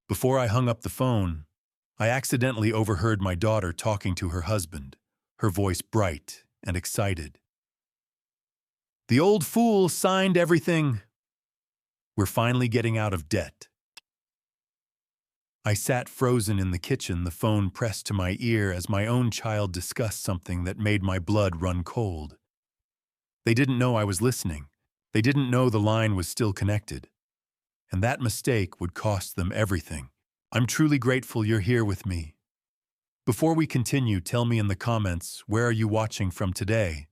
Before I hung up the phone, I accidentally overheard my daughter talking to her husband, her voice bright and excited. "The old fool signed everything. We're finally getting out of debt." I sat frozen in the kitchen, the phone pressed to my ear as my own child discussed something that made my blood run cold. They didn't know I was listening. They didn't know the line was still connected. And that mistake would cost them everything. I'm truly grateful you're here with me. Before we continue, tell me in the comments, where are you watching from today?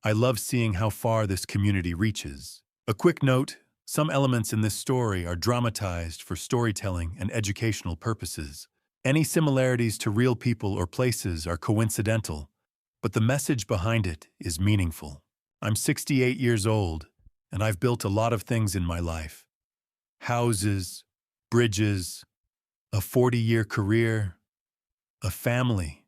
I love seeing how far this community reaches. A quick note, some elements in this story are dramatized for storytelling and educational purposes. Any similarities to real people or places are coincidental, but the message behind it is meaningful. I'm 68 years old, and I've built a lot of things in my life. Houses, bridges, a 40-year career, a family.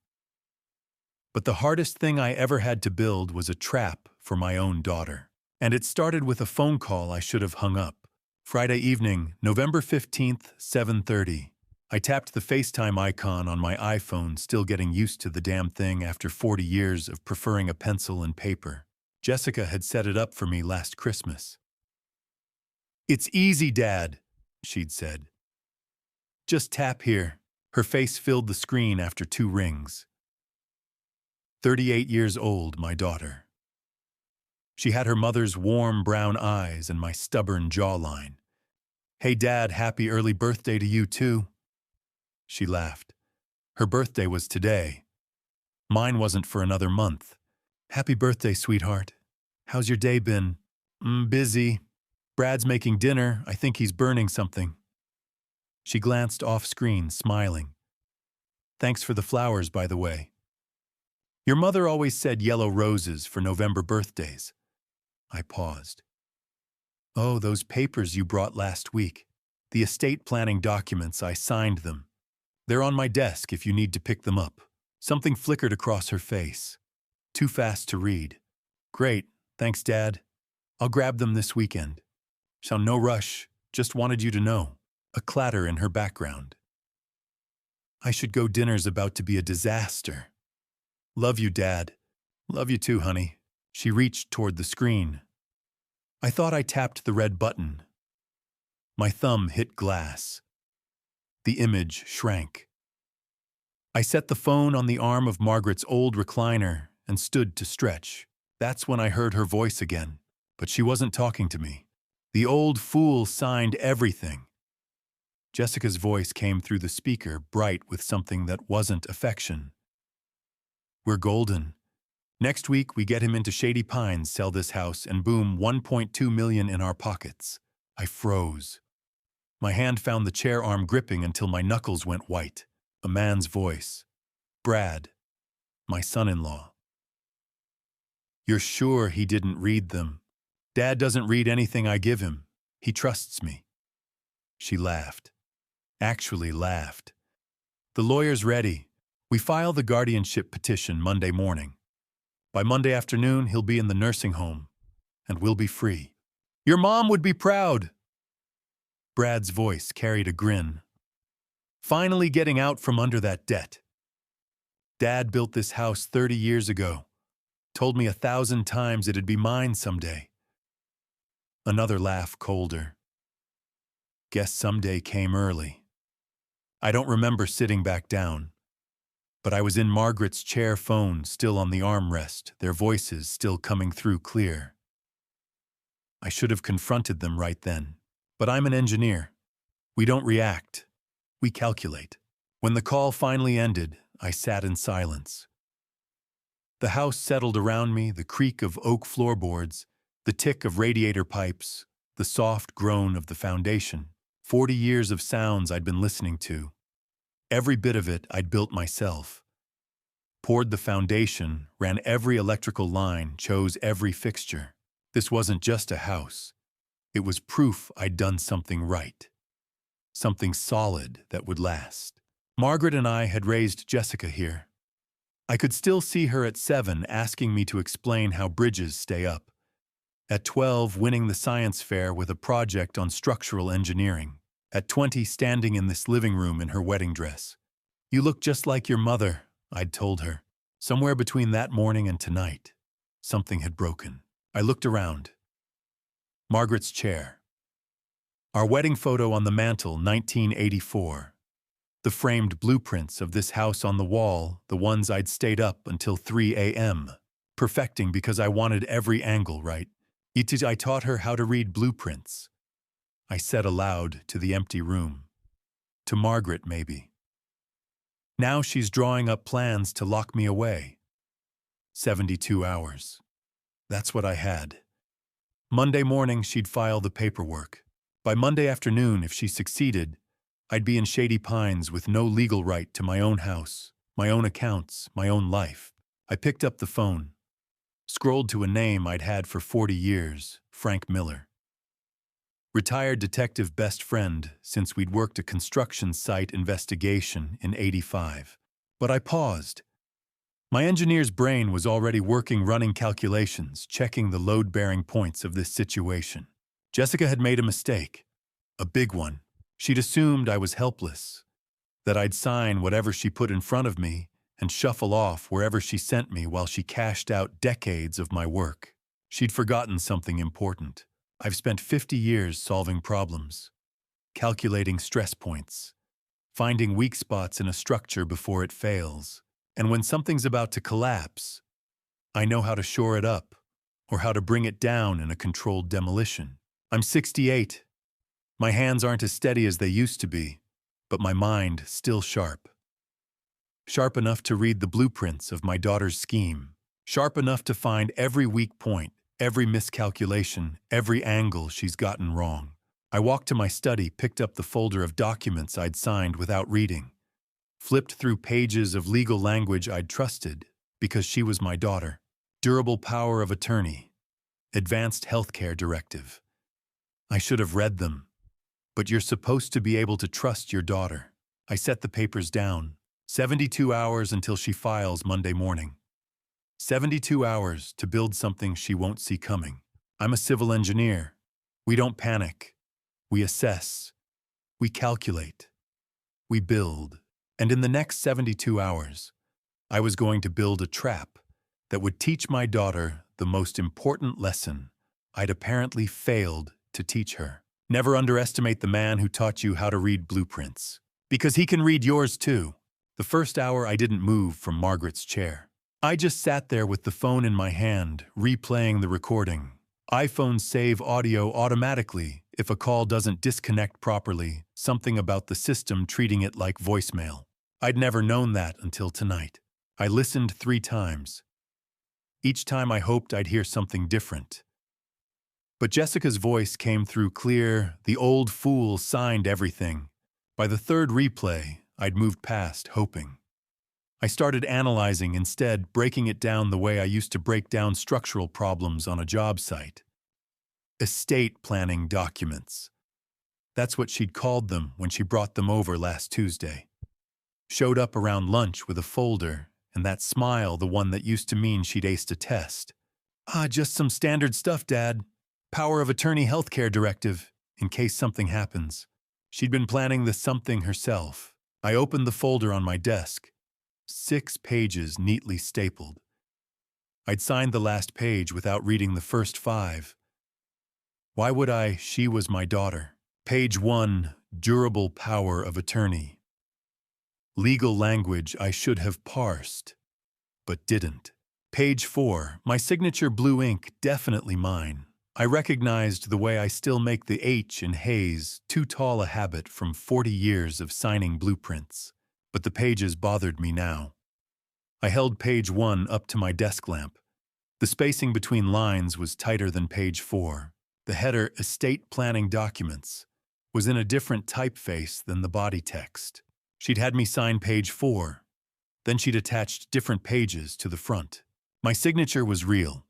But the hardest thing I ever had to build was a trap for my own daughter. And it started with a phone call I should have hung up. Friday evening, November 15th, 7:30. I tapped the FaceTime icon on my iPhone, still getting used to the damn thing after 40 years of preferring a pencil and paper. Jessica had set it up for me last Christmas. "It's easy, Dad," she'd said. "Just tap here." Her face filled the screen after 2 rings. 38 years old, my daughter. She had her mother's warm brown eyes and my stubborn jawline. "Hey, Dad, happy early birthday to you, too." She laughed. Her birthday was today. Mine wasn't for another month. "Happy birthday, sweetheart. How's your day been?" Busy. Brad's making dinner. I think he's burning something." She glanced off-screen, smiling. "Thanks for the flowers, by the way. Your mother always said yellow roses for November birthdays." I paused. "Oh, those papers you brought last week. The estate planning documents, I signed them. They're on my desk if you need to pick them up." Something flickered across her face. Too fast to read. "Great, thanks, Dad. I'll grab them this weekend. So no rush, just wanted you to know." A clatter in her background. "I should go, dinner's about to be a disaster." "Love you, Dad." "Love you too, honey." She reached toward the screen. I thought I tapped the red button. My thumb hit glass. The image shrank. I set the phone on the arm of Margaret's old recliner and stood to stretch. That's when I heard her voice again, but she wasn't talking to me. "The old fool signed everything." Jessica's voice came through the speaker, bright with something that wasn't affection. "We're golden. Next week we get him into Shady Pines, sell this house, and boom, 1.2 million in our pockets." I froze. My hand found the chair arm gripping until my knuckles went white. A man's voice. "Brad, my son-in-law." "You're sure he didn't read them?" "Dad doesn't read anything I give him. He trusts me." She laughed. Actually laughed. "The lawyer's ready. We file the guardianship petition Monday morning. By Monday afternoon, he'll be in the nursing home, and we'll be free. Your mom would be proud." Brad's voice carried a grin. "Finally getting out from under that debt. Dad built this house 30 years ago. Told me 1,000 times it'd be mine someday." Another laugh, colder. Guess someday came early. I don't remember sitting back down, but I was in Margaret's chair, phone still on the armrest, their voices still coming through clear. I should have confronted them right then, but I'm an engineer. We don't react, we calculate. When the call finally ended, I sat in silence. The house settled around me, the creak of oak floorboards, the tick of radiator pipes, the soft groan of the foundation. 40 years of sounds I'd been listening to. Every bit of it I'd built myself. Poured the foundation, ran every electrical line, chose every fixture. This wasn't just a house. It was proof I'd done something right. Something solid that would last. Margaret and I had raised Jessica here. I could still see her at 7 asking me to explain how bridges stay up. At 12, winning the science fair with a project on structural engineering. At 20, standing in this living room in her wedding dress. You look just like your mother, I'd told her. Somewhere between that morning and tonight, something had broken. I looked around. Margaret's chair. Our wedding photo on the mantel, 1984. The framed blueprints of this house on the wall, the ones I'd stayed up until 3 a.m., perfecting because I wanted every angle right. I taught her how to read blueprints. I said aloud to the empty room. To Margaret, maybe. Now she's drawing up plans to lock me away. 72 hours. That's what I had. Monday morning, she'd file the paperwork. By Monday afternoon, if she succeeded, I'd be in Shady Pines with no legal right to my own house, my own accounts, my own life. I picked up the phone, scrolled to a name I'd had for 40 years, Frank Miller. Retired detective best friend since we'd worked a construction site investigation in '85. But I paused. My engineer's brain was already working running calculations, checking the load-bearing points of this situation. Jessica had made a mistake. A big one. She'd assumed I was helpless, that I'd sign whatever she put in front of me and shuffle off wherever she sent me while she cashed out decades of my work. She'd forgotten something important. I've spent 50 years solving problems, calculating stress points, finding weak spots in a structure before it fails. And when something's about to collapse, I know how to shore it up or how to bring it down in a controlled demolition. I'm 68. My hands aren't as steady as they used to be, but my mind still sharp. Sharp enough to read the blueprints of my daughter's scheme. Sharp enough to find every weak point, every miscalculation, every angle she's gotten wrong. I walked to my study, picked up the folder of documents I'd signed without reading, flipped through pages of legal language I'd trusted because she was my daughter. Durable power of attorney. Advanced healthcare directive. I should have read them. But you're supposed to be able to trust your daughter. I set the papers down. 72 hours until she files Monday morning. 72 hours to build something she won't see coming. I'm a civil engineer. We don't panic. We assess. We calculate. We build. And in the next 72 hours, I was going to build a trap that would teach my daughter the most important lesson I'd apparently failed to teach her. Never underestimate the man who taught you how to read blueprints, because he can read yours too. The first hour I didn't move from Margaret's chair. I just sat there with the phone in my hand, replaying the recording. iPhones save audio automatically if a call doesn't disconnect properly, something about the system treating it like voicemail. I'd never known that until tonight. I listened 3 times. Each time I hoped I'd hear something different. But Jessica's voice came through clear. The old fool signed everything. By the 3rd replay, I'd moved past hoping. I started analyzing instead, breaking it down the way I used to break down structural problems on a job site. Estate planning documents. That's what she'd called them when she brought them over last Tuesday. Showed up around lunch with a folder, and that smile, the one that used to mean she'd aced a test. Just some standard stuff, Dad. Power of attorney healthcare directive, in case something happens. She'd been planning the something herself. I opened the folder on my desk. 6 pages neatly stapled. I'd signed the last page without reading the first 5. Why would I? She was my daughter. Page 1, durable power of attorney. Legal language I should have parsed, but didn't. Page 4, my signature blue ink, definitely mine. I recognized the way I still make the H in Hayes, too tall a habit from 40 years of signing blueprints. But the pages bothered me now. I held page 1 up to my desk lamp. The spacing between lines was tighter than page 4. The header, estate planning documents, was in a different typeface than the body text. She'd had me sign page 4. Then she'd attached different pages to the front. My signature was real.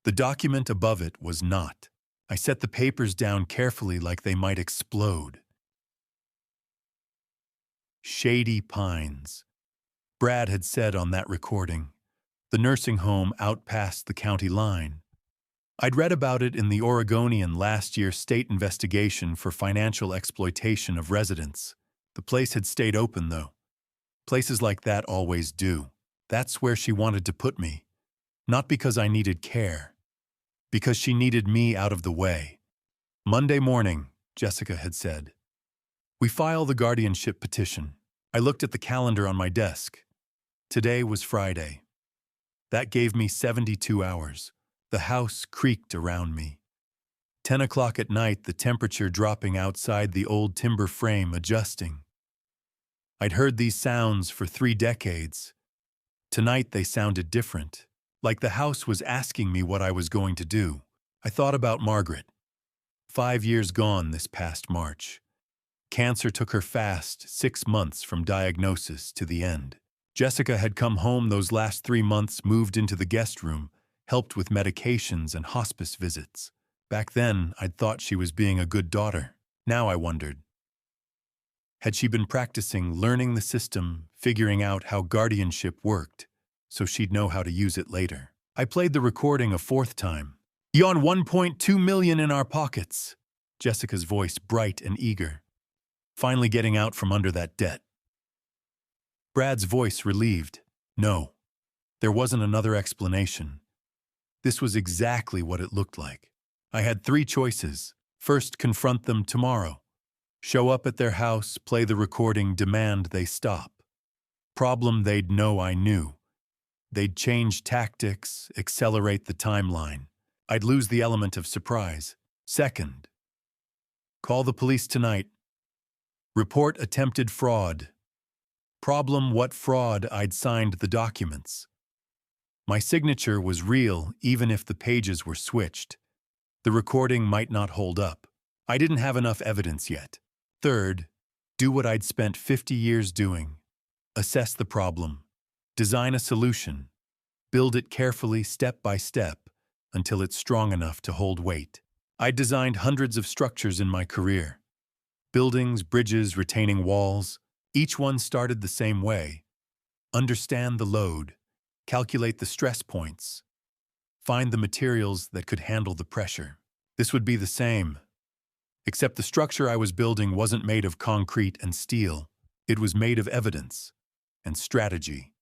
The document above it was not. I set the papers down carefully like they might explode. Shady Pines. Brad had said on that recording, the nursing home out past the county line. I'd read about it in the Oregonian last year's state investigation for financial exploitation of residents. The place had stayed open, though. Places like that always do. That's where she wanted to put me. Not because I needed care. Because she needed me out of the way. Monday morning, Jessica had said. We file the guardianship petition. I looked at the calendar on my desk. Today was Friday. That gave me 72 hours. The house creaked around me. 10 o'clock at night, the temperature dropping outside the old timber frame adjusting. I'd heard these sounds for 3 decades. Tonight they sounded different, like the house was asking me what I was going to do. I thought about Margaret. 5 years gone this past March. Cancer took her fast, 6 months from diagnosis to the end. Jessica had come home those last 3 months, moved into the guest room, helped with medications and hospice visits. Back then, I'd thought she was being a good daughter. Now I wondered. Had she been practicing, learning the system, figuring out how guardianship worked, so she'd know how to use it later? I played the recording a 4th time. "Yon 1.2 million in our pockets," Jessica's voice bright and eager. Finally getting out from under that debt. Brad's voice relieved. No, there wasn't another explanation. This was exactly what it looked like. I had 3 choices. First, confront them tomorrow. Show up at their house, play the recording, demand they stop. Problem, they'd know I knew. They'd change tactics, accelerate the timeline. I'd lose the element of surprise. Second, call the police tonight. Report attempted fraud. Problem, what fraud? I'd signed the documents. My signature was real, even if the pages were switched. The recording might not hold up. I didn't have enough evidence yet. Third, do what I'd spent 50 years doing. Assess the problem. Design a solution. Build it carefully, step by step, until it's strong enough to hold weight. I'd designed hundreds of structures in my career. Buildings, bridges, retaining walls. Each one started the same way. Understand the load. Calculate the stress points. Find the materials that could handle the pressure. This would be the same. Except the structure I was building wasn't made of concrete and steel. It was made of evidence, and strategy,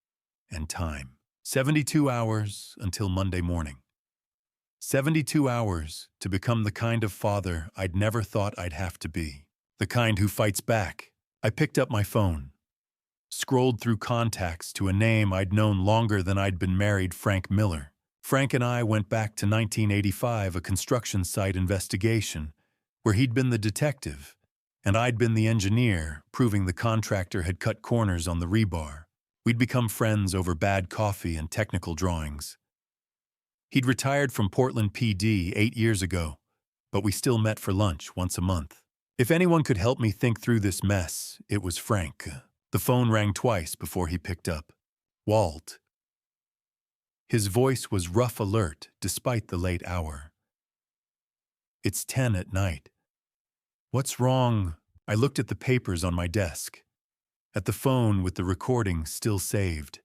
and time. 72 hours until Monday morning. 72 hours to become the kind of father I'd never thought I'd have to be. The kind who fights back. I picked up my phone. Scrolled through contacts to a name I'd known longer than I'd been married, Frank Miller. Frank and I went back to 1985, a construction site investigation, where he'd been the detective, and I'd been the engineer, proving the contractor had cut corners on the rebar. We'd become friends over bad coffee and technical drawings. He'd retired from Portland PD 8 years ago, but we still met for lunch once a month. If anyone could help me think through this mess, it was Frank. The phone rang twice before he picked up. Walt. His voice was rough alert despite the late hour. It's 10 at night. What's wrong? I looked at the papers on my desk. At the phone with the recording still saved.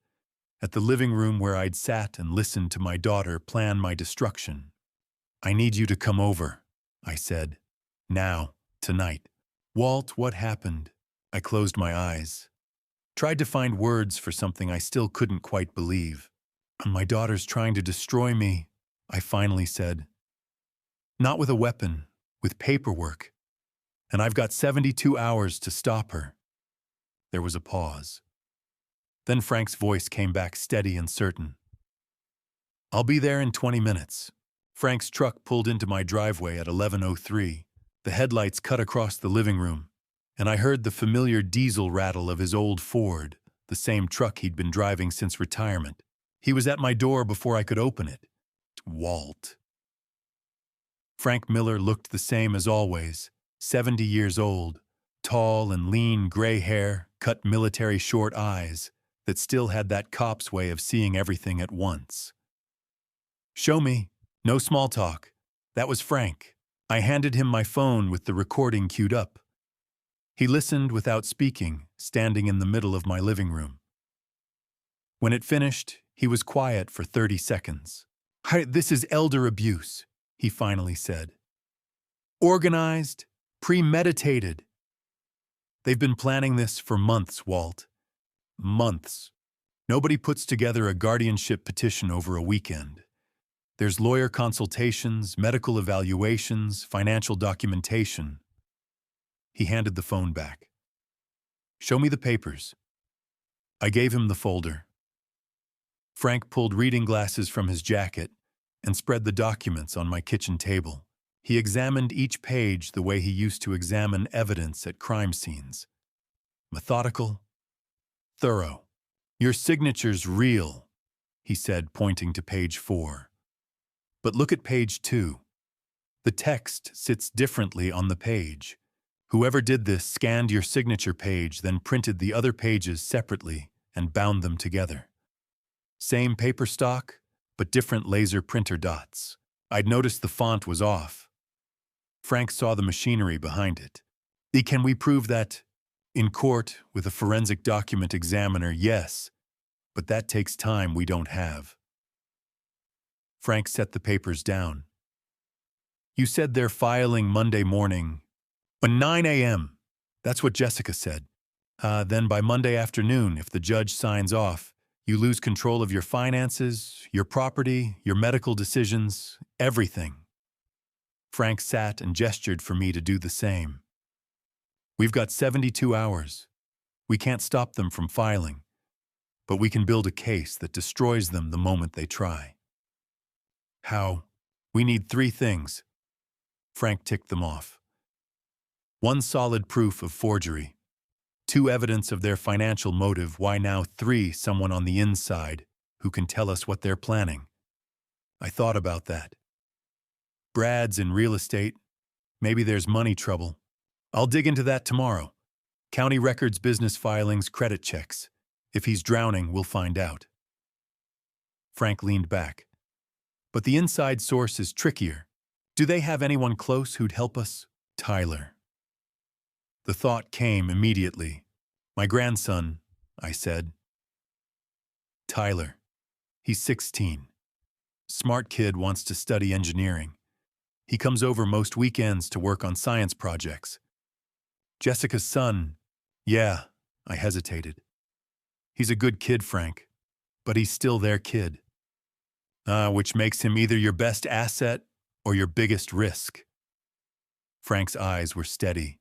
At the living room where I'd sat and listened to my daughter plan my destruction. I need you to come over, I said. Now. Tonight. Walt, what happened? I closed my eyes. Tried to find words for something I still couldn't quite believe. My daughter's trying to destroy me, I finally said. Not with a weapon, with paperwork. And I've got 72 hours to stop her. There was a pause. Then Frank's voice came back steady and certain. I'll be there in 20 minutes. Frank's truck pulled into my driveway at 11:03. The headlights cut across the living room, and I heard the familiar diesel rattle of his old Ford, the same truck he'd been driving since retirement. He was at my door before I could open it. Walt. Frank Miller looked the same as always, 70 years old, tall and lean, gray hair, cut military short eyes that still had that cop's way of seeing everything at once. Show me. No small talk. That was Frank. I handed him my phone with the recording queued up. He listened without speaking, standing in the middle of my living room. When it finished, he was quiet for 30 seconds. This is elder abuse. he finally said. Organized, premeditated. They've been planning this for months, Walt. Months. Nobody puts together a guardianship petition over a weekend. There's lawyer consultations, medical evaluations, financial documentation. He handed the phone back. Show me the papers. I gave him the folder. Frank pulled reading glasses from his jacket and spread the documents on my kitchen table. He examined each page the way he used to examine evidence at crime scenes. Methodical, thorough. Your signature's real, he said, pointing to page 4. But look at page 2. The text sits differently on the page. Whoever did this scanned your signature page, then printed the other pages separately and bound them together. Same paper stock, but different laser printer dots. I'd noticed the font was off. Frank saw the machinery behind it. Can we prove that? In court, with a forensic document examiner, yes, but that takes time we don't have. Frank set the papers down. You said they're filing Monday morning. 9 a.m. That's what Jessica said. Then by Monday afternoon, if the judge signs off, you lose control of your finances, your property, your medical decisions, everything. Frank sat and gestured for me to do the same. We've got 72 hours. We can't stop them from filing, but we can build a case that destroys them the moment they try. How? We need 3 things. Frank ticked them off. 1 solid proof of forgery. 2 evidence of their financial motive. Why now 3 someone on the inside who can tell us what they're planning. I thought about that. Brad's in real estate. Maybe there's money trouble. I'll dig into that tomorrow. County records, business filings, credit checks. If he's drowning, we'll find out. Frank leaned back. But the inside source is trickier. Do they have anyone close who'd help us? Tyler. The thought came immediately. My grandson, I said. Tyler. He's 16. Smart kid, wants to study engineering. He comes over most weekends to work on science projects. Jessica's son, yeah, I hesitated. He's a good kid, Frank, but he's still their kid. Which makes him either your best asset or your biggest risk. Frank's eyes were steady.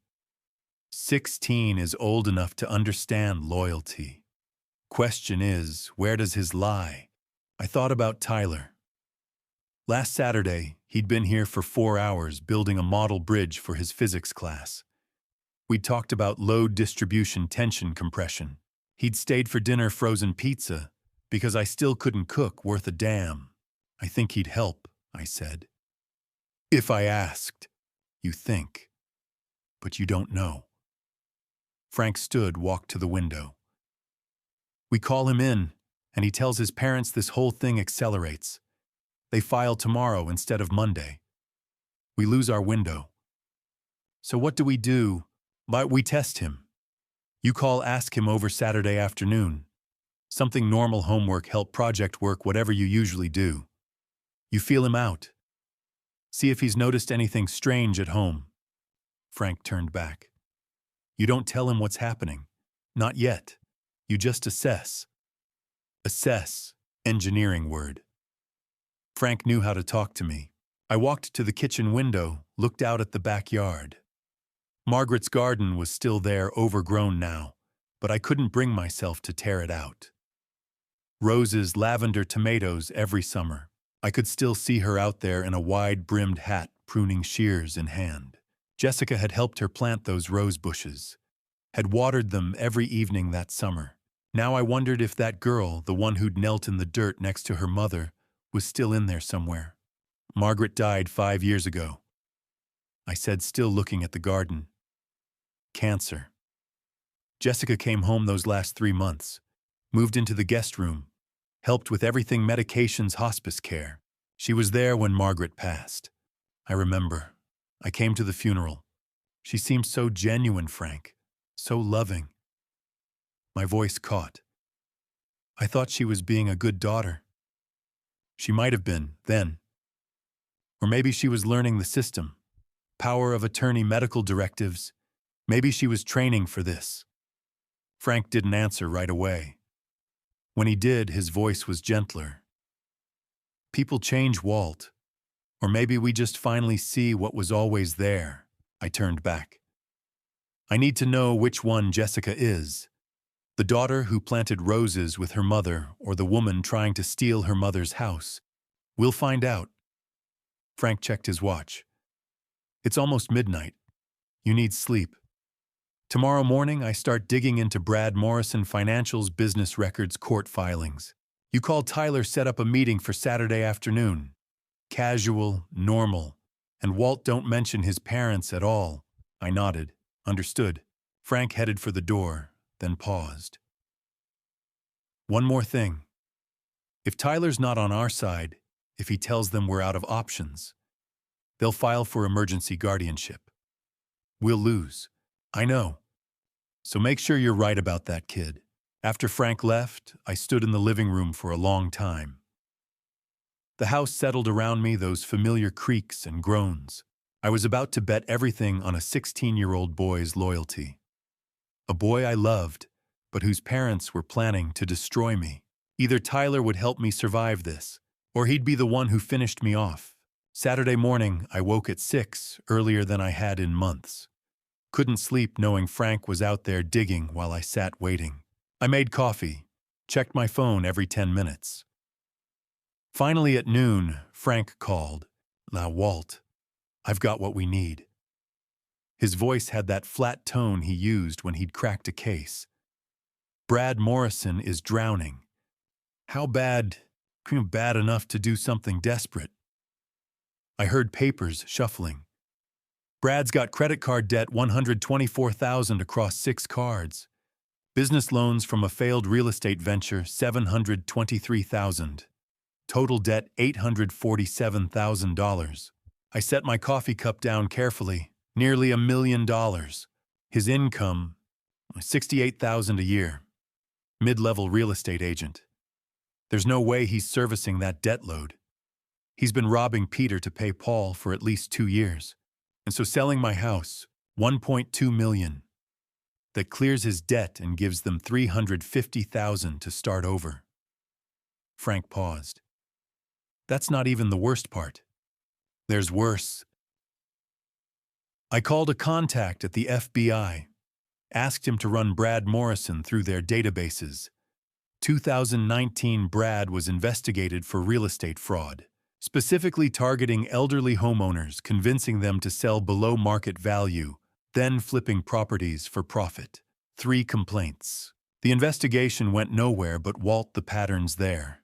16 is old enough to understand loyalty. Question is, where does his lie? I thought about Tyler. Last Saturday, he'd been here for 4 hours building a model bridge for his physics class. We'd talked about load distribution, tension compression. He'd stayed for dinner, frozen pizza, because I still couldn't cook worth a damn. I think he'd help, I said. If I asked, you think. But you don't know. Frank stood, walked to the window. We call him in, and he tells his parents this whole thing accelerates. They file tomorrow instead of Monday. We lose our window. So what do? We test him. You call, ask him over Saturday afternoon. Something normal, homework, help, project work, whatever you usually do. You feel him out. See if he's noticed anything strange at home. Frank turned back. You don't tell him what's happening. Not yet. You just assess. Assess, engineering word. Frank knew how to talk to me. I walked to the kitchen window, looked out at the backyard. Margaret's garden was still there, overgrown now, but I couldn't bring myself to tear it out. Roses, lavender, tomatoes every summer. I could still see her out there in a wide-brimmed hat, pruning shears in hand. Jessica had helped her plant those rose bushes, had watered them every evening that summer. Now I wondered if that girl, the one who'd knelt in the dirt next to her mother, was still in there somewhere. Margaret died 5 years ago. I said, still looking at the garden. Cancer. Jessica came home those last 3 months, moved into the guest room, helped with everything, medications, hospice care. She was there when Margaret passed. I remember. I came to the funeral. She seemed so genuine, Frank, so loving. My voice caught. I thought she was being a good daughter. She might have been, then. Or maybe she was learning the system. Power of attorney medical directives. Maybe she was training for this. Frank didn't answer right away. When he did, his voice was gentler. People change, Walt. Or maybe we just finally see what was always there. I turned back. I need to know which one Jessica is. The daughter who planted roses with her mother, or the woman trying to steal her mother's house. We'll find out. Frank checked his watch. It's almost midnight. You need sleep. Tomorrow morning, I start digging into Brad Morrison Financial's business records court filings. You call Tyler, set up a meeting for Saturday afternoon. Casual, normal, and Walt, don't mention his parents at all. I nodded. Understood. Frank headed for the door, then paused. One more thing. If Tyler's not on our side, if he tells them we're out of options, they'll file for emergency guardianship. We'll lose. I know. So make sure you're right about that, kid. After Frank left, I stood in the living room for a long time. The house settled around me, those familiar creaks and groans. I was about to bet everything on a 16-year-old boy's loyalty. A boy I loved, but whose parents were planning to destroy me. Either Tyler would help me survive this, or he'd be the one who finished me off. Saturday morning, I woke at 6, earlier than I had in months. Couldn't sleep knowing Frank was out there digging while I sat waiting. I made coffee, checked my phone every 10 minutes. Finally at noon, Frank called. Now, Walt, I've got what we need. His voice had that flat tone he used when he'd cracked a case. Brad Morrison is drowning. How bad? Bad enough to do something desperate. I heard papers shuffling. Brad's got credit card debt, $124,000 across 6 cards. Business loans from a failed real estate venture, $723,000. Total debt, $847,000. I set my coffee cup down carefully. Nearly $1 million. His income, $68,000 a year. Mid-level real estate agent. There's no way he's servicing that debt load. He's been robbing Peter to pay Paul for at least 2 years. And so selling my house, $1.2 million. That clears his debt and gives them $350,000 to start over. Frank paused. That's not even the worst part. There's worse. I called a contact at the FBI, asked him to run Brad Morrison through their databases. 2019, Brad was investigated for real estate fraud, specifically targeting elderly homeowners, convincing them to sell below market value, then flipping properties for profit. 3 complaints. The investigation went nowhere, but Walt, the pattern's there.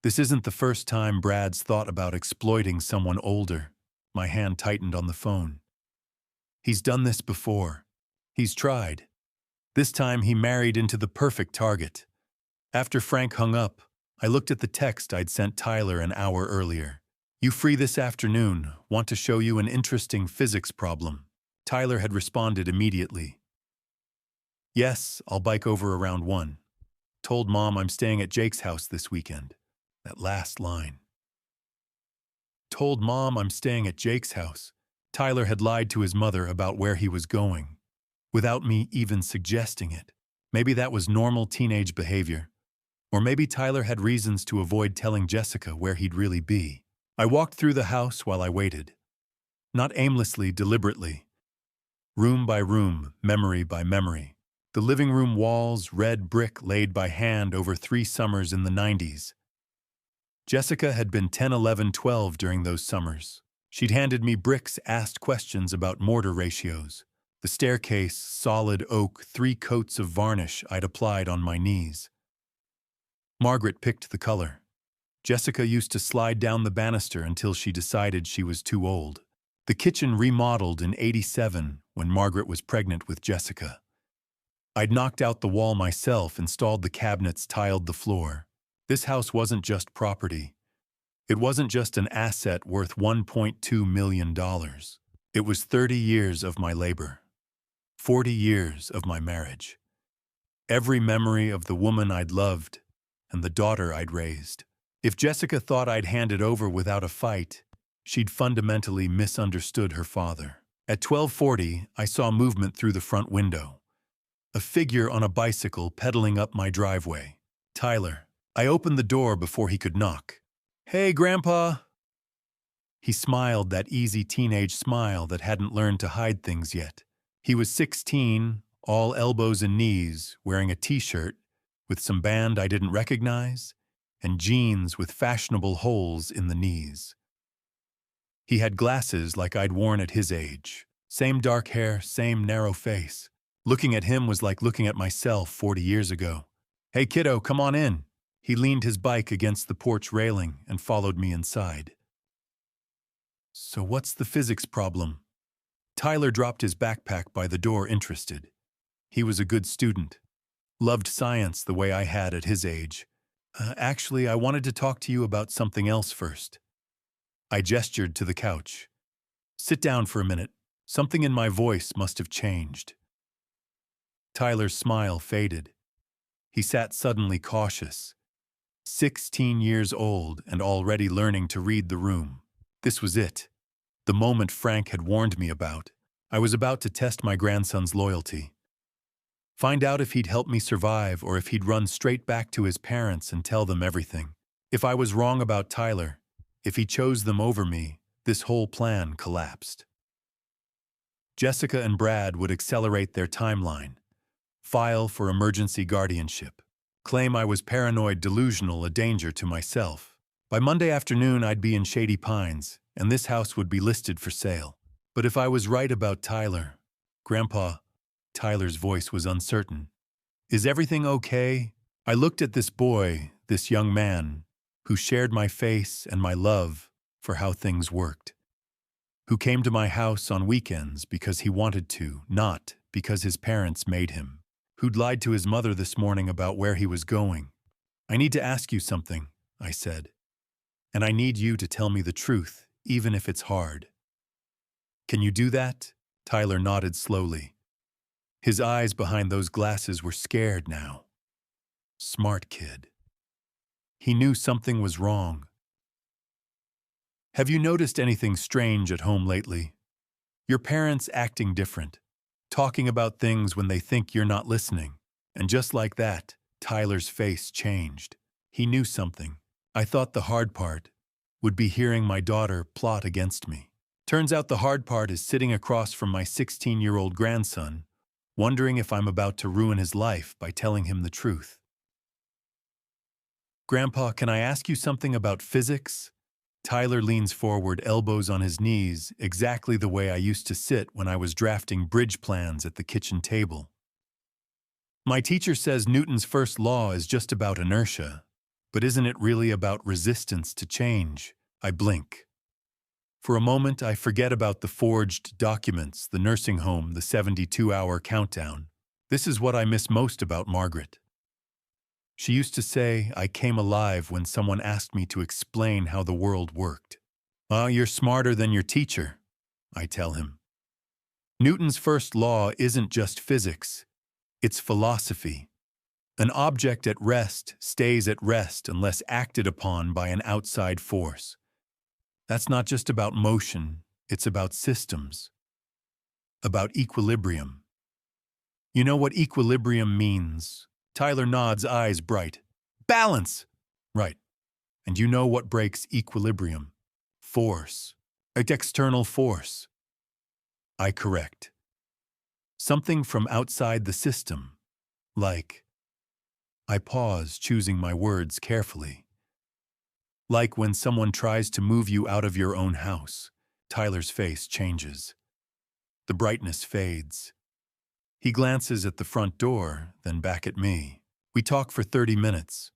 This isn't the first time Brad's thought about exploiting someone older. My hand tightened on the phone. He's done this before. He's tried. This time he married into the perfect target. After Frank hung up, I looked at the text I'd sent Tyler an hour earlier. You free this afternoon? Want to show you an interesting physics problem. Tyler had responded immediately. Yes, I'll bike over around 1. Told Mom I'm staying at Jake's house this weekend. That last line. Told Mom I'm staying at Jake's house. Tyler had lied to his mother about where he was going, without me even suggesting it. Maybe that was normal teenage behavior. Or maybe Tyler had reasons to avoid telling Jessica where he'd really be. I walked through the house while I waited. Not aimlessly, deliberately. Room by room, memory by memory. The living room walls, red brick laid by hand over 3 summers in the 90s. Jessica had been 10, 11, 12 during those summers. She'd handed me bricks, asked questions about mortar ratios. The staircase, solid oak, 3 coats of varnish I'd applied on my knees. Margaret picked the color. Jessica used to slide down the banister until she decided she was too old. The kitchen remodeled in '87 when Margaret was pregnant with Jessica. I'd knocked out the wall myself, installed the cabinets, tiled the floor. This house wasn't just property. It wasn't just an asset worth $1.2 million. It was 30 years of my labor. 40 years of my marriage. Every memory of the woman I'd loved and the daughter I'd raised. If Jessica thought I'd hand it over without a fight, She'd fundamentally misunderstood her father. At 12:40, I saw movement through the front window. A figure on a bicycle pedaling up my driveway. Tyler. I opened the door before he could knock. "Hey, Grandpa!" He smiled, that easy teenage smile that hadn't learned to hide things yet. He was 16, all elbows and knees, wearing a t-shirt with some band I didn't recognize, and jeans with fashionable holes in the knees. He had glasses like I'd worn at his age. Same dark hair, same narrow face. Looking at him was like looking at myself 40 years ago. "Hey kiddo, come on in." He leaned his bike against the porch railing and followed me inside. "So what's the physics problem?" Tyler dropped his backpack by the door, interested. He was a good student. Loved science the way I had at his age. Actually, I wanted to talk to you about something else first." I gestured to the couch. "Sit down for a minute. Something in my voice must have changed." Tyler's smile faded. He sat suddenly cautious. 16 years old and already learning to read the room. This was it. The moment Frank had warned me about. I was about to test my grandson's loyalty. Find out if he'd help me survive or if he'd run straight back to his parents and tell them everything. If I was wrong about Tyler, if he chose them over me, this whole plan collapsed. Jessica and Brad would accelerate their timeline, file for emergency guardianship, claim I was paranoid, delusional, a danger to myself. By Monday afternoon, I'd be in Shady Pines, and this house would be listed for sale. But if I was right about Tyler, Grandpa, Tyler's voice was uncertain. "Is everything okay?" I looked at this boy, this young man, who shared my face and my love for how things worked. Who came to my house on weekends because he wanted to, not because his parents made him. Who'd lied to his mother this morning about where he was going. "I need to ask you something," I said. "And I need you to tell me the truth, even if it's hard." "Can you do that?" Tyler nodded slowly. His eyes behind those glasses were scared now. Smart kid. He knew something was wrong. "Have you noticed anything strange at home lately? Your parents acting different, talking about things when they think you're not listening." And just like that, Tyler's face changed. He knew something. I thought the hard part would be hearing my daughter plot against me. Turns out the hard part is sitting across from my 16-year-old grandson, wondering if I'm about to ruin his life by telling him the truth. "Grandpa, can I ask you something about physics?" Tyler leans forward, elbows on his knees, exactly the way I used to sit when I was drafting bridge plans at the kitchen table. "My teacher says Newton's first law is just about inertia, but isn't it really about resistance to change?" I blink. For a moment, I forget about the forged documents, the nursing home, the 72-hour countdown. This is what I miss most about Margaret. She used to say I came alive when someone asked me to explain how the world worked. You're smarter than your teacher," I tell him. "Newton's first law isn't just physics. It's philosophy. An object at rest stays at rest unless acted upon by an outside force. That's not just about motion, it's about systems. About equilibrium. You know what equilibrium means?" Tyler nods, eyes bright. "Balance!" "Right. And you know what breaks equilibrium? Force. External force." I correct. Something from outside the system. Like. I pause, choosing my words carefully. Like when someone tries to move you out of your own house. Tyler's face changes. The brightness fades. He glances at the front door, then back at me. We talk for 30 minutes.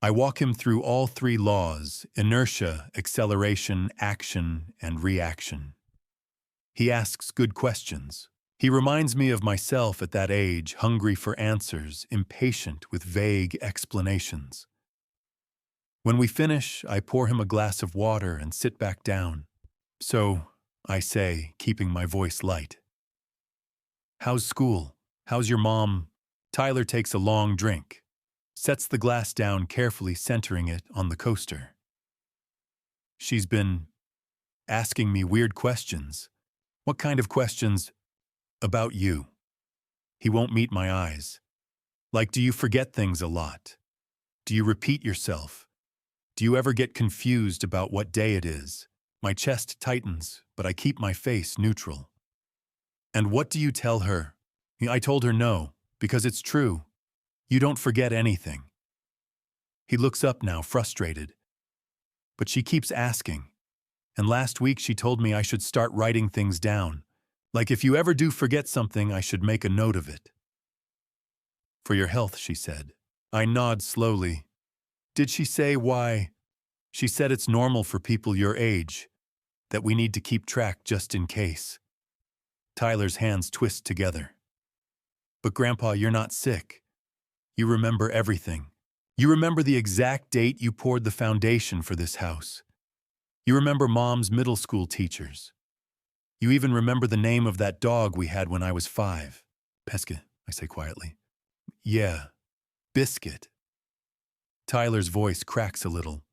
I walk him through all three laws: inertia, acceleration, action, and reaction. He asks good questions. He reminds me of myself at that age, hungry for answers, impatient with vague explanations. When we finish, I pour him a glass of water and sit back down. "So," I say, keeping my voice light. "How's school? How's your mom?" Tyler takes a long drink, sets the glass down carefully, centering it on the coaster. "She's been asking me weird questions. What kind of questions? About you. He won't meet my eyes. Like, do you forget things a lot? Do you repeat yourself? Do you ever get confused about what day it is? My chest tightens, but I keep my face neutral. And what do you tell her? I told her no, because it's true. You don't forget anything. He looks up now, frustrated. But she keeps asking. And last week she told me I should start writing things down. Like if you ever do forget something, I should make a note of it. For your health, she said. I nod slowly. Did she say why? She said it's normal for people your age, that we need to keep track just in case. Tyler's hands twist together. But Grandpa, you're not sick. You remember everything. You remember the exact date you poured the foundation for this house. You remember Mom's middle school teachers. You even remember the name of that dog we had when I was 5. Pesca, I say quietly. Yeah, Biscuit. Tyler's voice cracks a little.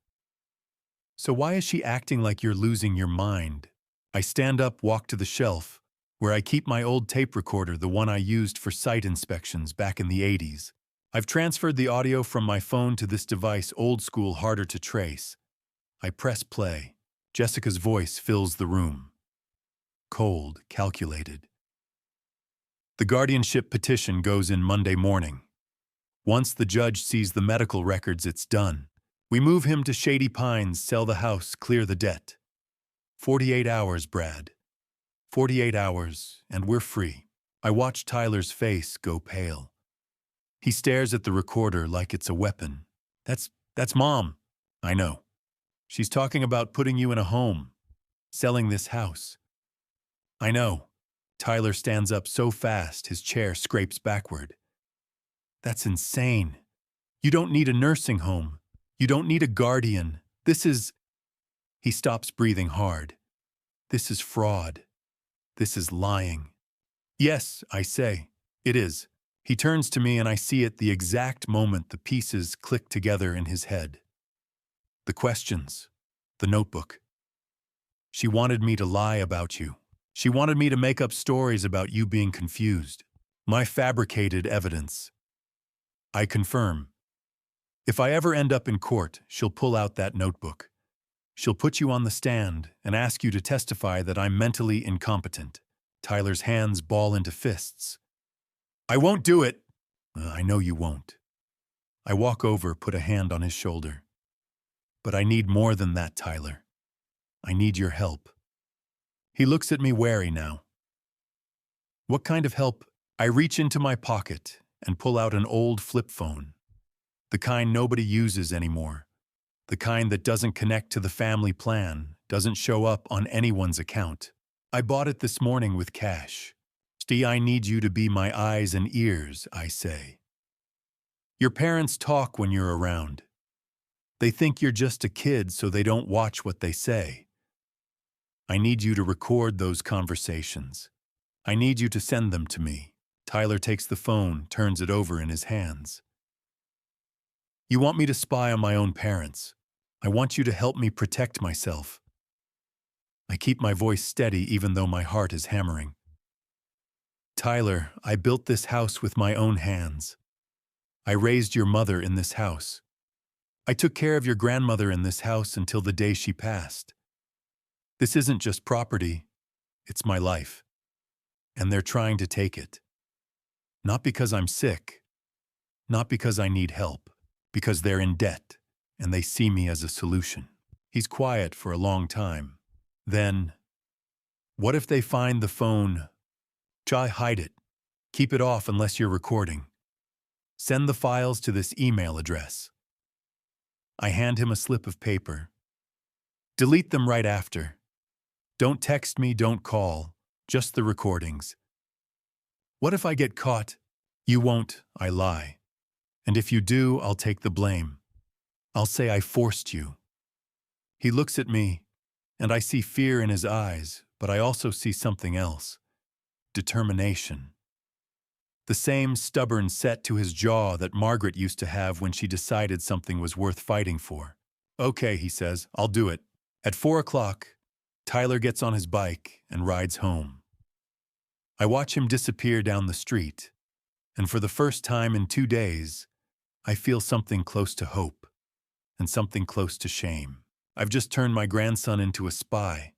So why is she acting like you're losing your mind? I stand up, walk to the shelf, where I keep my old tape recorder, the one I used for site inspections back in the 80s. I've transferred the audio from my phone to this device, old school, harder to trace. I press play. Jessica's voice fills the room. Cold, calculated. The guardianship petition goes in Monday morning. Once the judge sees the medical records, it's done. We move him to Shady Pines, sell the house, clear the debt. 48 hours, Brad. 48 hours, and we're free. I watch Tyler's face go pale. He stares at the recorder like it's a weapon. That's Mom. I know. She's talking about putting you in a home, selling this house. I know. Tyler stands up so fast his chair scrapes backward. That's insane. You don't need a nursing home. You don't need a guardian. This is... He stops breathing hard. This is fraud. This is lying. Yes, I say, it is. He turns to me and I see at the exact moment the pieces click together in his head. The questions. The notebook. She wanted me to lie about you. She wanted me to make up stories about you being confused. My fabricated evidence. I confirm. If I ever end up in court, she'll pull out that notebook. She'll put you on the stand and ask you to testify that I'm mentally incompetent. Tyler's hands ball into fists. I won't do it. I know you won't. I walk over, put a hand on his shoulder. But I need more than that, Tyler. I need your help. He looks at me wary now. What kind of help? I reach into my pocket and pull out an old flip phone. The kind nobody uses anymore. The kind that doesn't connect to the family plan, doesn't show up on anyone's account. I bought it this morning with cash. See, I need you to be my eyes and ears, I say. Your parents talk when you're around. They think you're just a kid, so they don't watch what they say. I need you to record those conversations. I need you to send them to me. Tyler takes the phone, turns it over in his hands. You want me to spy on my own parents. I want you to help me protect myself. I keep my voice steady even though my heart is hammering. Tyler, I built this house with my own hands. I raised your mother in this house. I took care of your grandmother in this house until the day she passed. This isn't just property, it's my life. And they're trying to take it. Not because I'm sick, not because I need help, because they're in debt and they see me as a solution. He's quiet for a long time. Then, what if they find the phone? Try hide it. Keep it off unless you're recording. Send the files to this email address. I hand him a slip of paper. Delete them right after. Don't text me, don't call, just the recordings. What if I get caught? You won't, I lie. And if you do, I'll take the blame. I'll say I forced you. He looks at me, and I see fear in his eyes, but I also see something else. Determination. The same stubborn set to his jaw that Margaret used to have when she decided something was worth fighting for. Okay, he says, I'll do it. At 4 o'clock, Tyler gets on his bike and rides home. I watch him disappear down the street, and for the first time in 2 days, I feel something close to hope and something close to shame. I've just turned my grandson into a spy.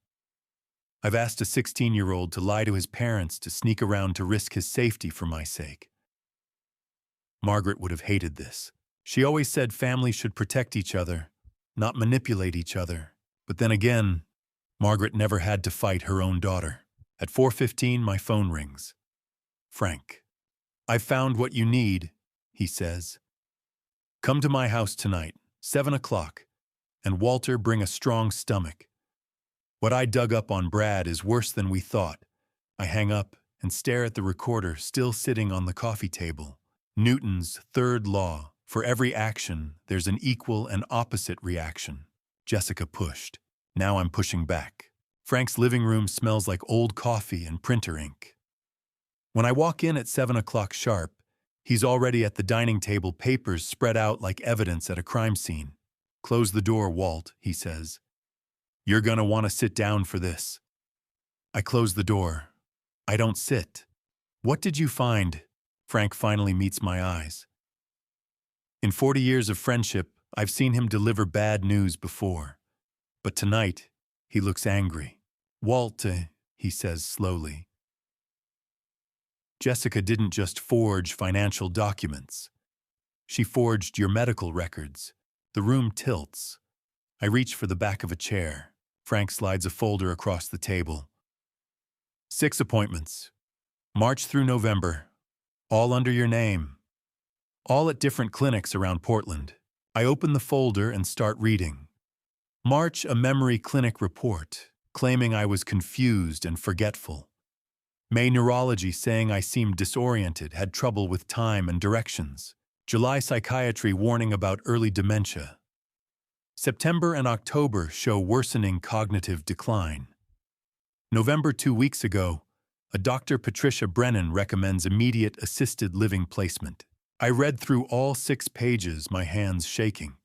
I've asked a 16-year-old to lie to his parents to sneak around to risk his safety for my sake. Margaret would have hated this. She always said families should protect each other, not manipulate each other. But then again, Margaret never had to fight her own daughter. At 4:15, my phone rings. Frank. "I've found what you need," he says. "Come to my house tonight, 7 o'clock, and Walter, bring a strong stomach. What I dug up on Brad is worse than we thought." I hang up and stare at the recorder still sitting on the coffee table. Newton's third law: for every action, there's an equal and opposite reaction. Jessica pushed. Now I'm pushing back. Frank's living room smells like old coffee and printer ink. When I walk in at 7 o'clock sharp, he's already at the dining table, papers spread out like evidence at a crime scene. "Close the door, Walt," he says. "You're gonna want to sit down for this." I close the door. I don't sit. "What did you find?" Frank finally meets my eyes. In 40 years of friendship, I've seen him deliver bad news before. But tonight, he looks angry. "Walt," he says slowly, "Jessica didn't just forge financial documents. She forged your medical records." The room tilts. I reach for the back of a chair. Frank slides a folder across the table. 6 appointments. March through November. All under your name. All at different clinics around Portland. I open the folder and start reading. March, a memory clinic report, claiming I was confused and forgetful. May, neurology, saying I seemed disoriented, had trouble with time and directions. July, psychiatry, warning about early dementia. September and October show worsening cognitive decline. November, 2 weeks ago, a Dr. Patricia Brennan recommends immediate assisted living placement. I read through all 6 pages, my hands shaking.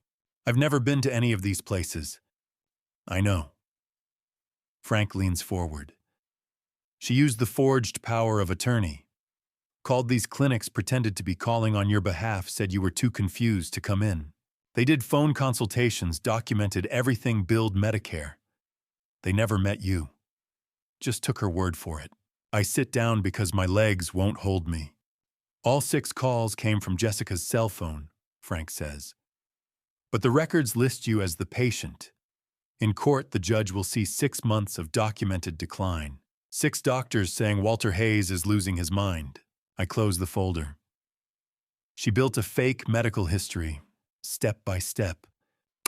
I've never been to any of these places. I know. Frank leans forward. She used the forged power of attorney. Called these clinics, pretended to be calling on your behalf, said you were too confused to come in. They did phone consultations, documented everything, billed Medicare. They never met you. Just took her word for it. I sit down because my legs won't hold me. All 6 calls came from Jessica's cell phone, Frank says. But the records list you as the patient. In court, the judge will see 6 months of documented decline. 6 doctors saying Walter Hayes is losing his mind. I close the folder. She built a fake medical history, step by step.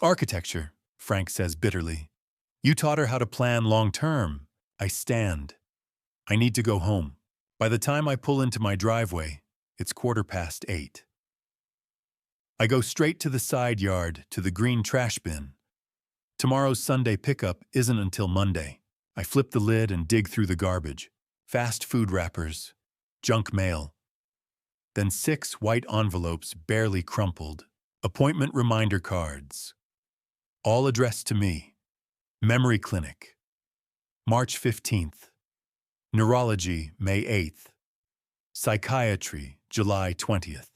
Architecture, Frank says bitterly. You taught her how to plan long term. I stand. I need to go home. By the time I pull into my driveway, it's 8:15. I go straight to the side yard, to the green trash bin. Tomorrow's Sunday pickup isn't until Monday. I flip the lid and dig through the garbage. Fast food wrappers, junk mail. Then 6 white envelopes barely crumpled. Appointment reminder cards. All addressed to me. Memory Clinic. March 15th. Neurology, May 8th. Psychiatry, July 20th.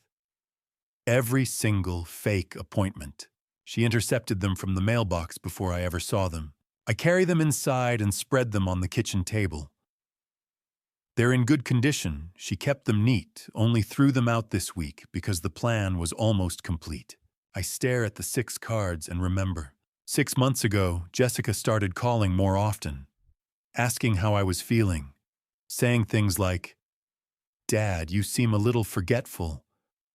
Every single fake appointment. She intercepted them from the mailbox before I ever saw them. I carry them inside and spread them on the kitchen table. They're in good condition. She kept them neat, only threw them out this week because the plan was almost complete. I stare at the 6 cards and remember. 6 months ago, Jessica started calling more often, asking how I was feeling, saying things like, "Dad, you seem a little forgetful.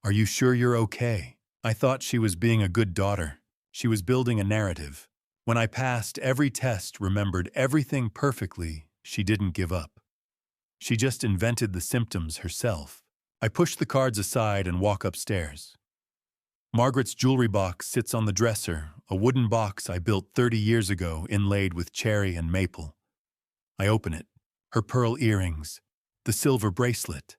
Are you sure you're okay?" I thought she was being a good daughter. She was building a narrative. When I passed every test, remembered everything perfectly, she didn't give up. She just invented the symptoms herself. I push the cards aside and walk upstairs. Margaret's jewelry box sits on the dresser, a wooden box I built 30 years ago, inlaid with cherry and maple. I open it. Her pearl earrings, the silver bracelet,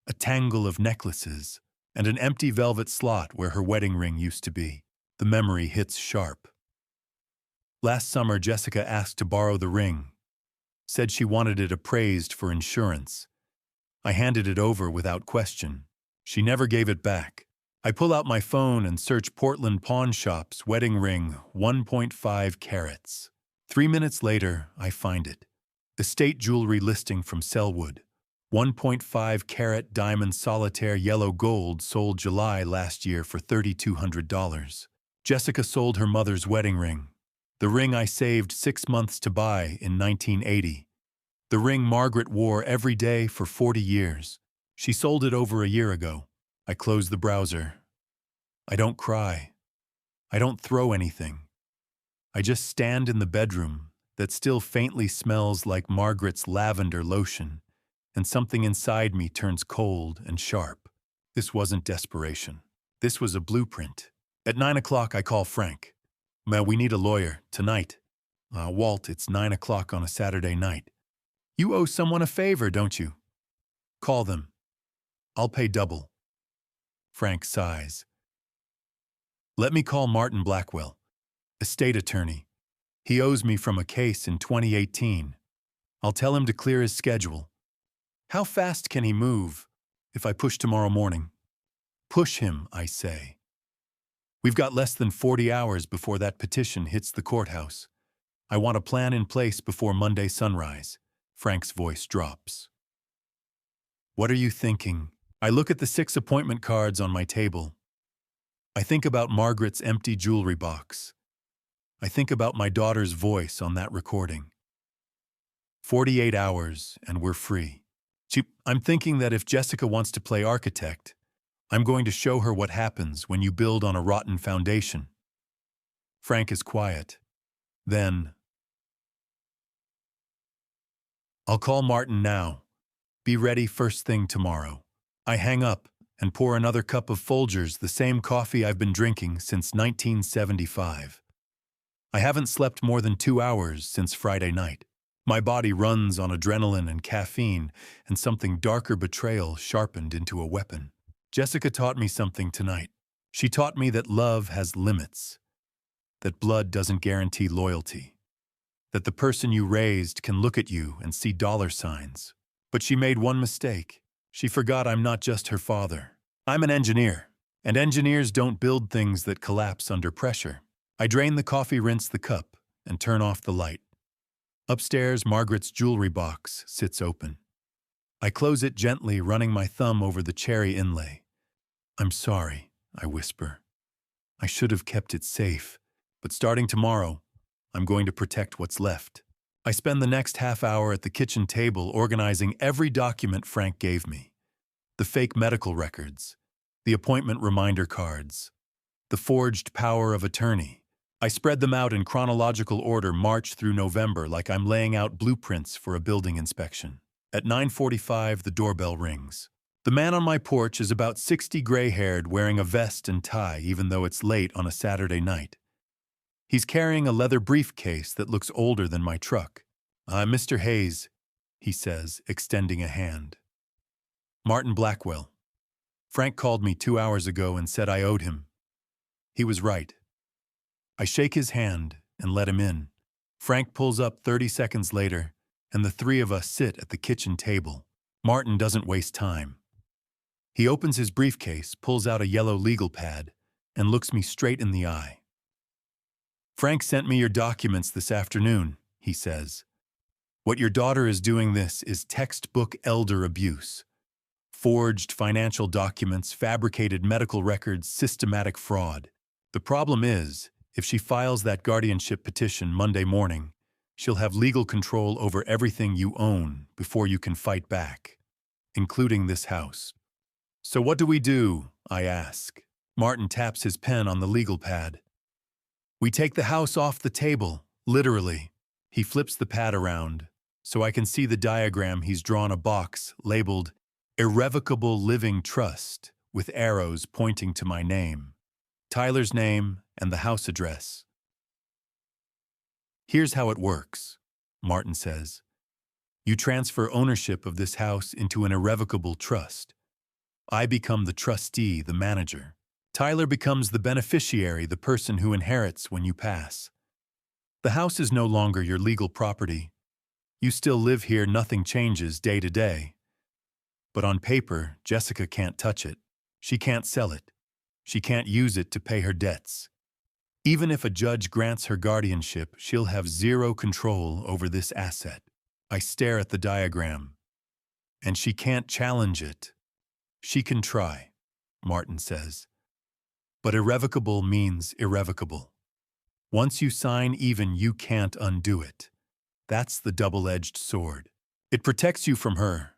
a tangle of necklaces, and an empty velvet slot where her wedding ring used to be. The memory hits sharp. Last summer, Jessica asked to borrow the ring, said she wanted it appraised for insurance. I handed it over without question. She never gave it back. I pull out my phone and search Portland pawn shops, wedding ring, 1.5 carats. 3 minutes later, I find it. Estate jewelry listing from Selwood. 1.5 carat diamond solitaire yellow gold sold July last year for $3,200. Jessica sold her mother's wedding ring. The ring I saved 6 months to buy in 1980. The ring Margaret wore every day for 40 years. She sold it over a year ago. I close the browser. I don't cry. I don't throw anything. I just stand in the bedroom that still faintly smells like Margaret's lavender lotion, and something inside me turns cold and sharp. This wasn't desperation. This was a blueprint. At 9 o'clock, I call Frank. We need a lawyer, tonight. Walt, it's 9 o'clock on a Saturday night. You owe someone a favor, don't you? Call them. I'll pay double. Frank sighs. Let me call Martin Blackwell, estate attorney. He owes me from a case in 2018. I'll tell him to clear his schedule. How fast can he move if I push tomorrow morning? Push him, I say. We've got less than 40 hours before that petition hits the courthouse. I want a plan in place before Monday sunrise. Frank's voice drops. What are you thinking? I look at the 6 appointment cards on my table. I think about Margaret's empty jewelry box. I think about my daughter's voice on that recording. 48 hours and we're free. I'm thinking that if Jessica wants to play architect, I'm going to show her what happens when you build on a rotten foundation. Frank is quiet. Then, I'll call Martin now. Be ready first thing tomorrow. I hang up and pour another cup of Folgers, the same coffee I've been drinking since 1975. I haven't slept more than 2 hours since Friday night. My body runs on adrenaline and caffeine, and something darker betrayal sharpened into a weapon. Jessica taught me something tonight. She taught me that love has limits, that blood doesn't guarantee loyalty, that the person you raised can look at you and see dollar signs. But she made one mistake. She forgot I'm not just her father. I'm an engineer, and engineers don't build things that collapse under pressure. I drain the coffee, rinse the cup, and turn off the light. Upstairs, Margaret's jewelry box sits open. I close it gently, running my thumb over the cherry inlay. I'm sorry, I whisper. I should have kept it safe, but starting tomorrow, I'm going to protect what's left. I spend the next half hour at the kitchen table organizing every document Frank gave me. The fake medical records, the appointment reminder cards, the forged power of attorney. I spread them out in chronological order, March through November, like I'm laying out blueprints for a building inspection. At 9:45, the doorbell rings. The man on my porch is about 60, gray-haired, wearing a vest and tie, even though it's late on a Saturday night. He's carrying a leather briefcase that looks older than my truck. Mr. Hayes, he says, extending a hand. Martin Blackwell. Frank called me 2 hours ago and said I owed him. He was right. I shake his hand and let him in. Frank pulls up 30 seconds later, and the three of us sit at the kitchen table. Martin doesn't waste time. He opens his briefcase, pulls out a yellow legal pad, and looks me straight in the eye. Frank sent me your documents this afternoon, he says. What your daughter is doing this is textbook elder abuse. Forged financial documents, fabricated medical records, systematic fraud. The problem is, if she files that guardianship petition Monday morning, she'll have legal control over everything you own before you can fight back, including this house. So what do we do? I ask. Martin taps his pen on the legal pad. We take the house off the table, literally. He flips the pad around, so I can see the diagram. He's drawn a box labeled Irrevocable Living Trust with arrows pointing to my name, Tyler's name, and the house address. Here's how it works, Martin says. You transfer ownership of this house into an irrevocable trust. I become the trustee, the manager. Tyler becomes the beneficiary, the person who inherits when you pass. The house is no longer your legal property. You still live here, nothing changes day to day. But on paper, Jessica can't touch it. She can't sell it. She can't use it to pay her debts. Even if a judge grants her guardianship, she'll have zero control over this asset. I stare at the diagram. And she can't challenge it. She can try, Martin says. But irrevocable means irrevocable. Once you sign, even you can't undo it. That's the double-edged sword. It protects you from her,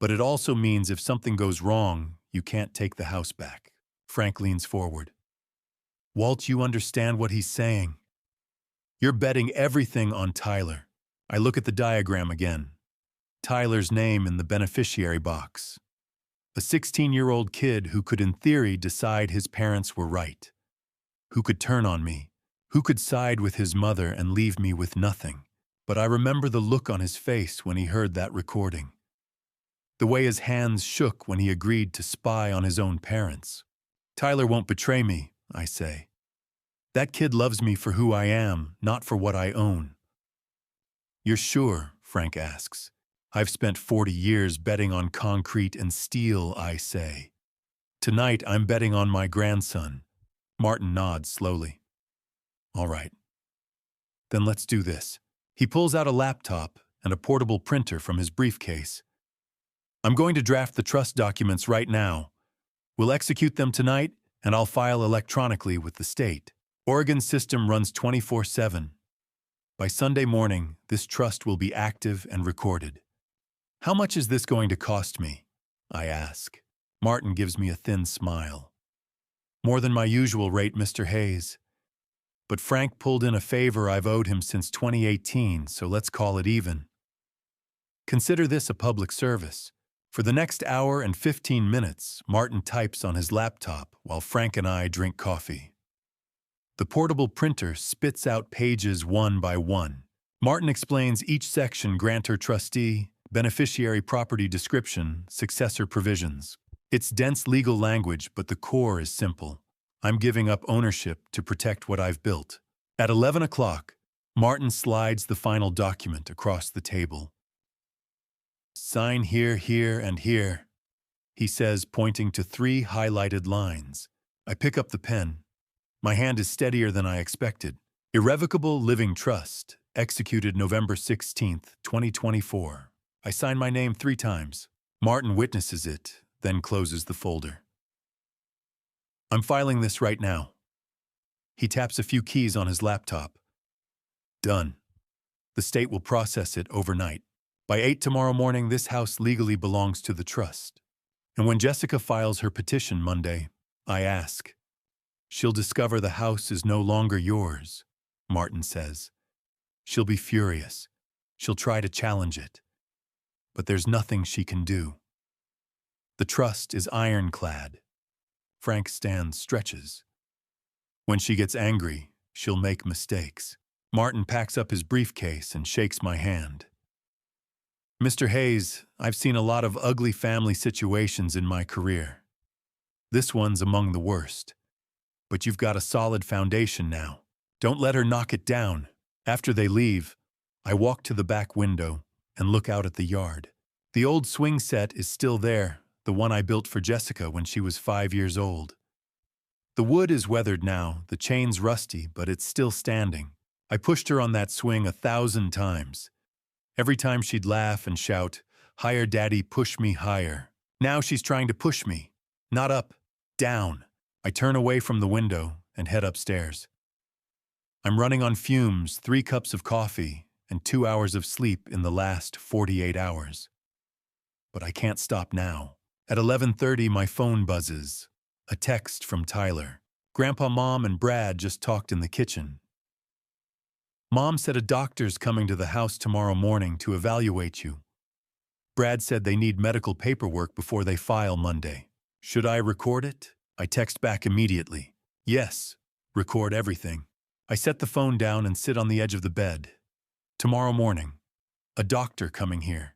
but it also means if something goes wrong, you can't take the house back. Frank leans forward. Walt, you understand what he's saying? You're betting everything on Tyler. I look at the diagram again. Tyler's name in the beneficiary box. A 16-year-old kid who could in theory decide his parents were right. Who could turn on me. Who could side with his mother and leave me with nothing. But I remember the look on his face when he heard that recording. The way his hands shook when he agreed to spy on his own parents. Tyler won't betray me, I say. That kid loves me for who I am, not for what I own. You're sure? Frank asks. I've spent 40 years betting on concrete and steel, I say. Tonight I'm betting on my grandson. Martin nods slowly. All right. Then let's do this. He pulls out a laptop and a portable printer from his briefcase. I'm going to draft the trust documents right now. We'll execute them tonight, and I'll file electronically with the state. Oregon's system runs 24/7. By Sunday morning, this trust will be active and recorded. How much is this going to cost me? I ask. Martin gives me a thin smile. More than my usual rate, Mr. Hayes. But Frank pulled in a favor I've owed him since 2018, so let's call it even. Consider this a public service. For the next hour and 15 minutes, Martin types on his laptop while Frank and I drink coffee. The portable printer spits out pages one by one. Martin explains each section: grantor trustee, beneficiary property description, successor provisions. It's dense legal language, but the core is simple. I'm giving up ownership to protect what I've built. At 11 o'clock, Martin slides the final document across the table. Sign here, here, and here, he says, pointing to 3 highlighted lines. I pick up the pen. My hand is steadier than I expected. Irrevocable Living Trust, executed November 16th, 2024. I sign my name 3 times. Martin witnesses it, then closes the folder. I'm filing this right now. He taps a few keys on his laptop. Done. The state will process it overnight. By 8 tomorrow morning, this house legally belongs to the trust. And when Jessica files her petition Monday, I ask. She'll discover the house is no longer yours, Martin says. She'll be furious. She'll try to challenge it. But there's nothing she can do. The trust is ironclad. Frank stands, stretches. When she gets angry, she'll make mistakes. Martin packs up his briefcase and shakes my hand. Mr. Hayes, I've seen a lot of ugly family situations in my career. This one's among the worst. But you've got a solid foundation now. Don't let her knock it down. After they leave, I walk to the back window and look out at the yard. The old swing set is still there, the one I built for Jessica when she was 5 years old. The wood is weathered now, the chain's rusty, but it's still standing. I pushed her on that swing 1,000 times. Every time she'd laugh and shout, "Higher, Daddy, push me higher." Now she's trying to push me. Not up, down. I turn away from the window and head upstairs. I'm running on fumes, 3 cups of coffee, and 2 hours of sleep in the last 48 hours. But I can't stop now. At 11:30, my phone buzzes. A text from Tyler. Grandpa, Mom, and Brad just talked in the kitchen. Mom said a doctor's coming to the house tomorrow morning to evaluate you. Brad said they need medical paperwork before they file Monday. Should I record it? I text back immediately. Yes, record everything. I set the phone down and sit on the edge of the bed. Tomorrow morning, a doctor coming here.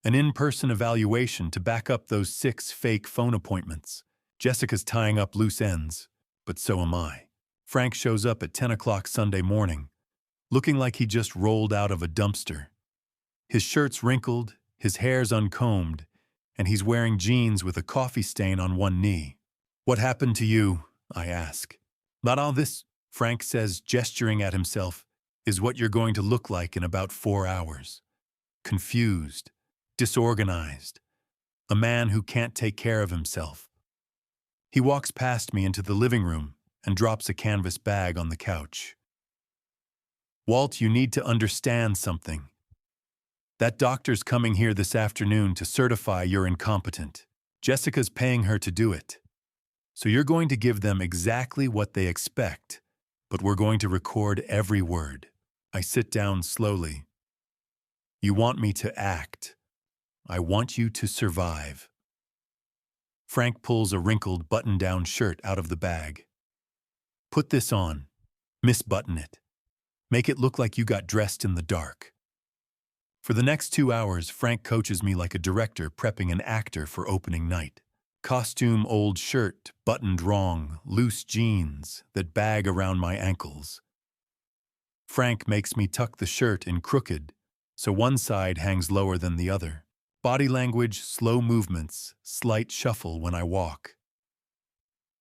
An in-person evaluation to back up those 6 fake phone appointments. Jessica's tying up loose ends, but so am I. Frank shows up at 10 o'clock Sunday morning. looking like he just rolled out of a dumpster. His shirt's wrinkled, his hair's uncombed, and he's wearing jeans with a coffee stain on one knee. "What happened to you?" I ask. "Not all this," Frank says, gesturing at himself, "is what you're going to look like in about 4 hours. Confused, disorganized, a man who can't take care of himself." He walks past me into the living room and drops a canvas bag on the couch. "Walt, you need to understand something. That doctor's coming here this afternoon to certify you're incompetent. Jessica's paying her to do it. So you're going to give them exactly what they expect, but we're going to record every word." I sit down slowly. "You want me to act. I want you to survive." Frank pulls a wrinkled button-down shirt out of the bag. "Put this on. Misbutton it. Make it look like you got dressed in the dark." For the next 2 hours, Frank coaches me like a director prepping an actor for opening night. Costume, old shirt, buttoned wrong, loose jeans that bag around my ankles. Frank makes me tuck the shirt in crooked, so one side hangs lower than the other. Body language, slow movements, slight shuffle when I walk.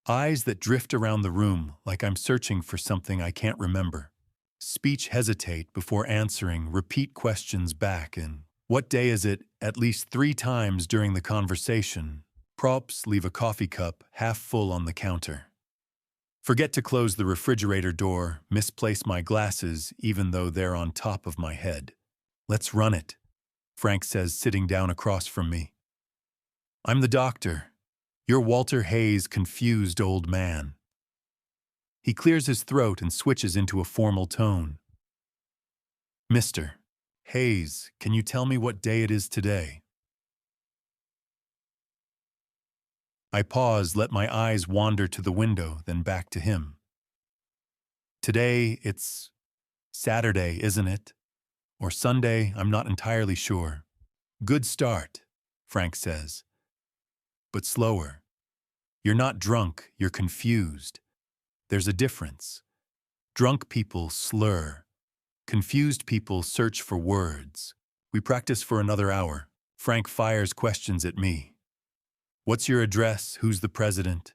Eyes that drift around the room like I'm searching for something I can't remember. Speech hesitate before answering, repeat questions back, and "What day is it?" at least 3 times during the conversation. Props leave a coffee cup half full on the counter. Forget to close the refrigerator door, misplace my glasses even though they're on top of my head. "Let's run it," Frank says, sitting down across from me. "I'm the doctor. You're Walter Hayes' confused old man." He clears his throat and switches into a formal tone. "Mr. Hayes, can you tell me what day it is today?" I pause, let my eyes wander to the window, then back to him. "Today, it's Saturday, isn't it? Or Sunday, I'm not entirely sure." "Good start," Frank says. "But slower. You're not drunk, you're confused. There's a difference. Drunk people slur. Confused people search for words. We practice for another hour." Frank fires questions at me. "What's your address? Who's the president?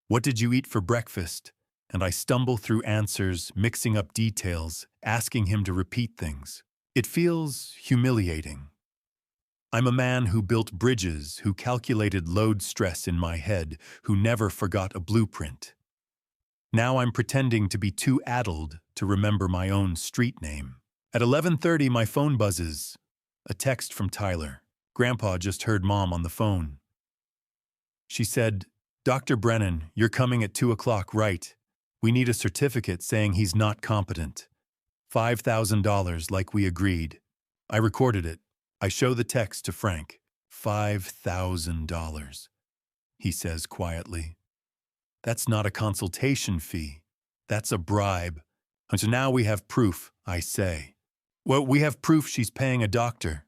What did you eat for breakfast?" And I stumble through answers, mixing up details, asking him to repeat things. It feels humiliating. I'm a man who built bridges, who calculated load stress in my head, who never forgot a blueprint. Now I'm pretending to be too addled to remember my own street name. At 11:30, my phone buzzes. A text from Tyler. Grandpa just heard Mom on the phone. She said, "Dr. Brennan, you're coming at 2 o'clock, right? We need a certificate saying he's not competent. $5,000 like we agreed." I recorded it. I show the text to Frank. $5,000, he says quietly. "That's not a consultation fee. That's a bribe. And so now we have proof," I say. "Well, we have proof she's paying a doctor,"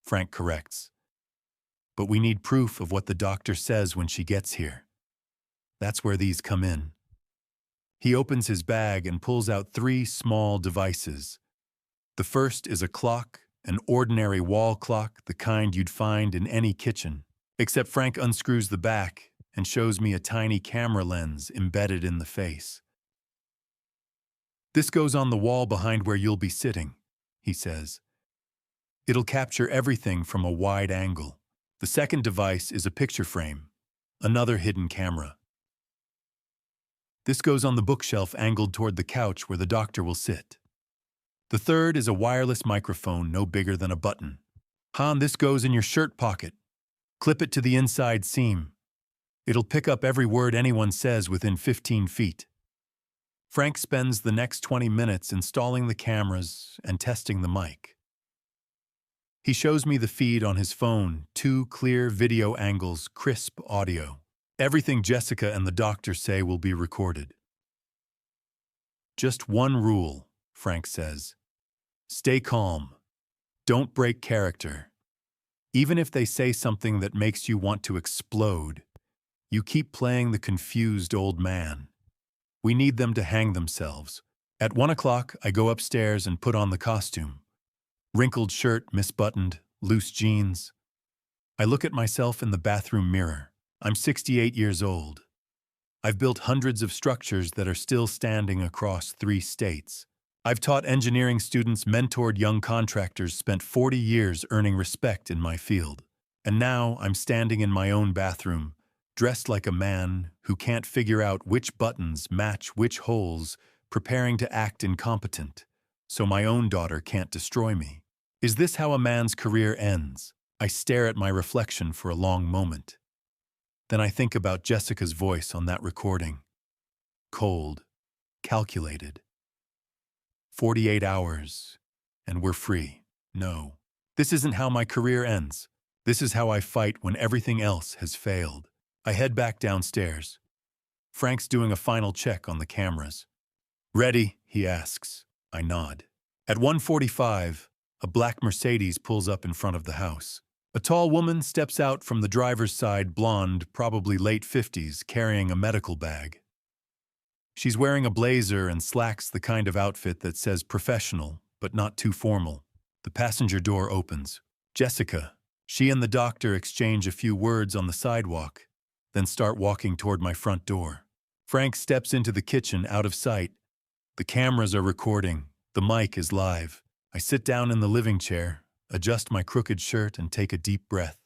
Frank corrects. "But we need proof of what the doctor says when she gets here." That's where these come in. He opens his bag and pulls out 3 small devices. The first is a clock, an ordinary wall clock, the kind you'd find in any kitchen. Except Frank unscrews the back and shows me a tiny camera lens embedded in the face. "This goes on the wall behind where you'll be sitting," he says. "It'll capture everything from a wide angle." The second device is a picture frame, another hidden camera. "This goes on the bookshelf angled toward the couch where the doctor will sit." The third is a wireless microphone no bigger than a button. "Han, this goes in your shirt pocket. Clip it to the inside seam. It'll pick up every word anyone says within 15 feet. Frank spends the next 20 minutes installing the cameras and testing the mic. He shows me the feed on his phone, 2 clear video angles, crisp audio. Everything Jessica and the doctor say will be recorded. "Just one rule," Frank says. "Stay calm. Don't break character. Even if they say something that makes you want to explode, you keep playing the confused old man. We need them to hang themselves. At 1 o'clock, I go upstairs and put on the costume. Wrinkled shirt, misbuttoned, loose jeans. I look at myself in the bathroom mirror. I'm 68 years old. I've built hundreds of structures that are still standing across 3 states. I've taught engineering students, mentored young contractors, spent 40 years earning respect in my field. And now I'm standing in my own bathroom, dressed like a man who can't figure out which buttons match which holes, preparing to act incompetent, so my own daughter can't destroy me. Is this how a man's career ends? I stare at my reflection for a long moment. Then I think about Jessica's voice on that recording. Cold, calculated. 48 hours, and we're free. No, this isn't how my career ends. This is how I fight when everything else has failed. I head back downstairs. Frank's doing a final check on the cameras. Ready? He asks. I nod. At 1:45, a black Mercedes pulls up in front of the house. A tall woman steps out from the driver's side, blonde, probably late 50s, carrying a medical bag. She's wearing a blazer and slacks, the kind of outfit that says professional, but not too formal. The passenger door opens. Jessica. She and the doctor exchange a few words on the sidewalk, then start walking toward my front door. Frank steps into the kitchen, out of sight. The cameras are recording. The mic is live. I sit down in the living chair, adjust my crooked shirt, and take a deep breath.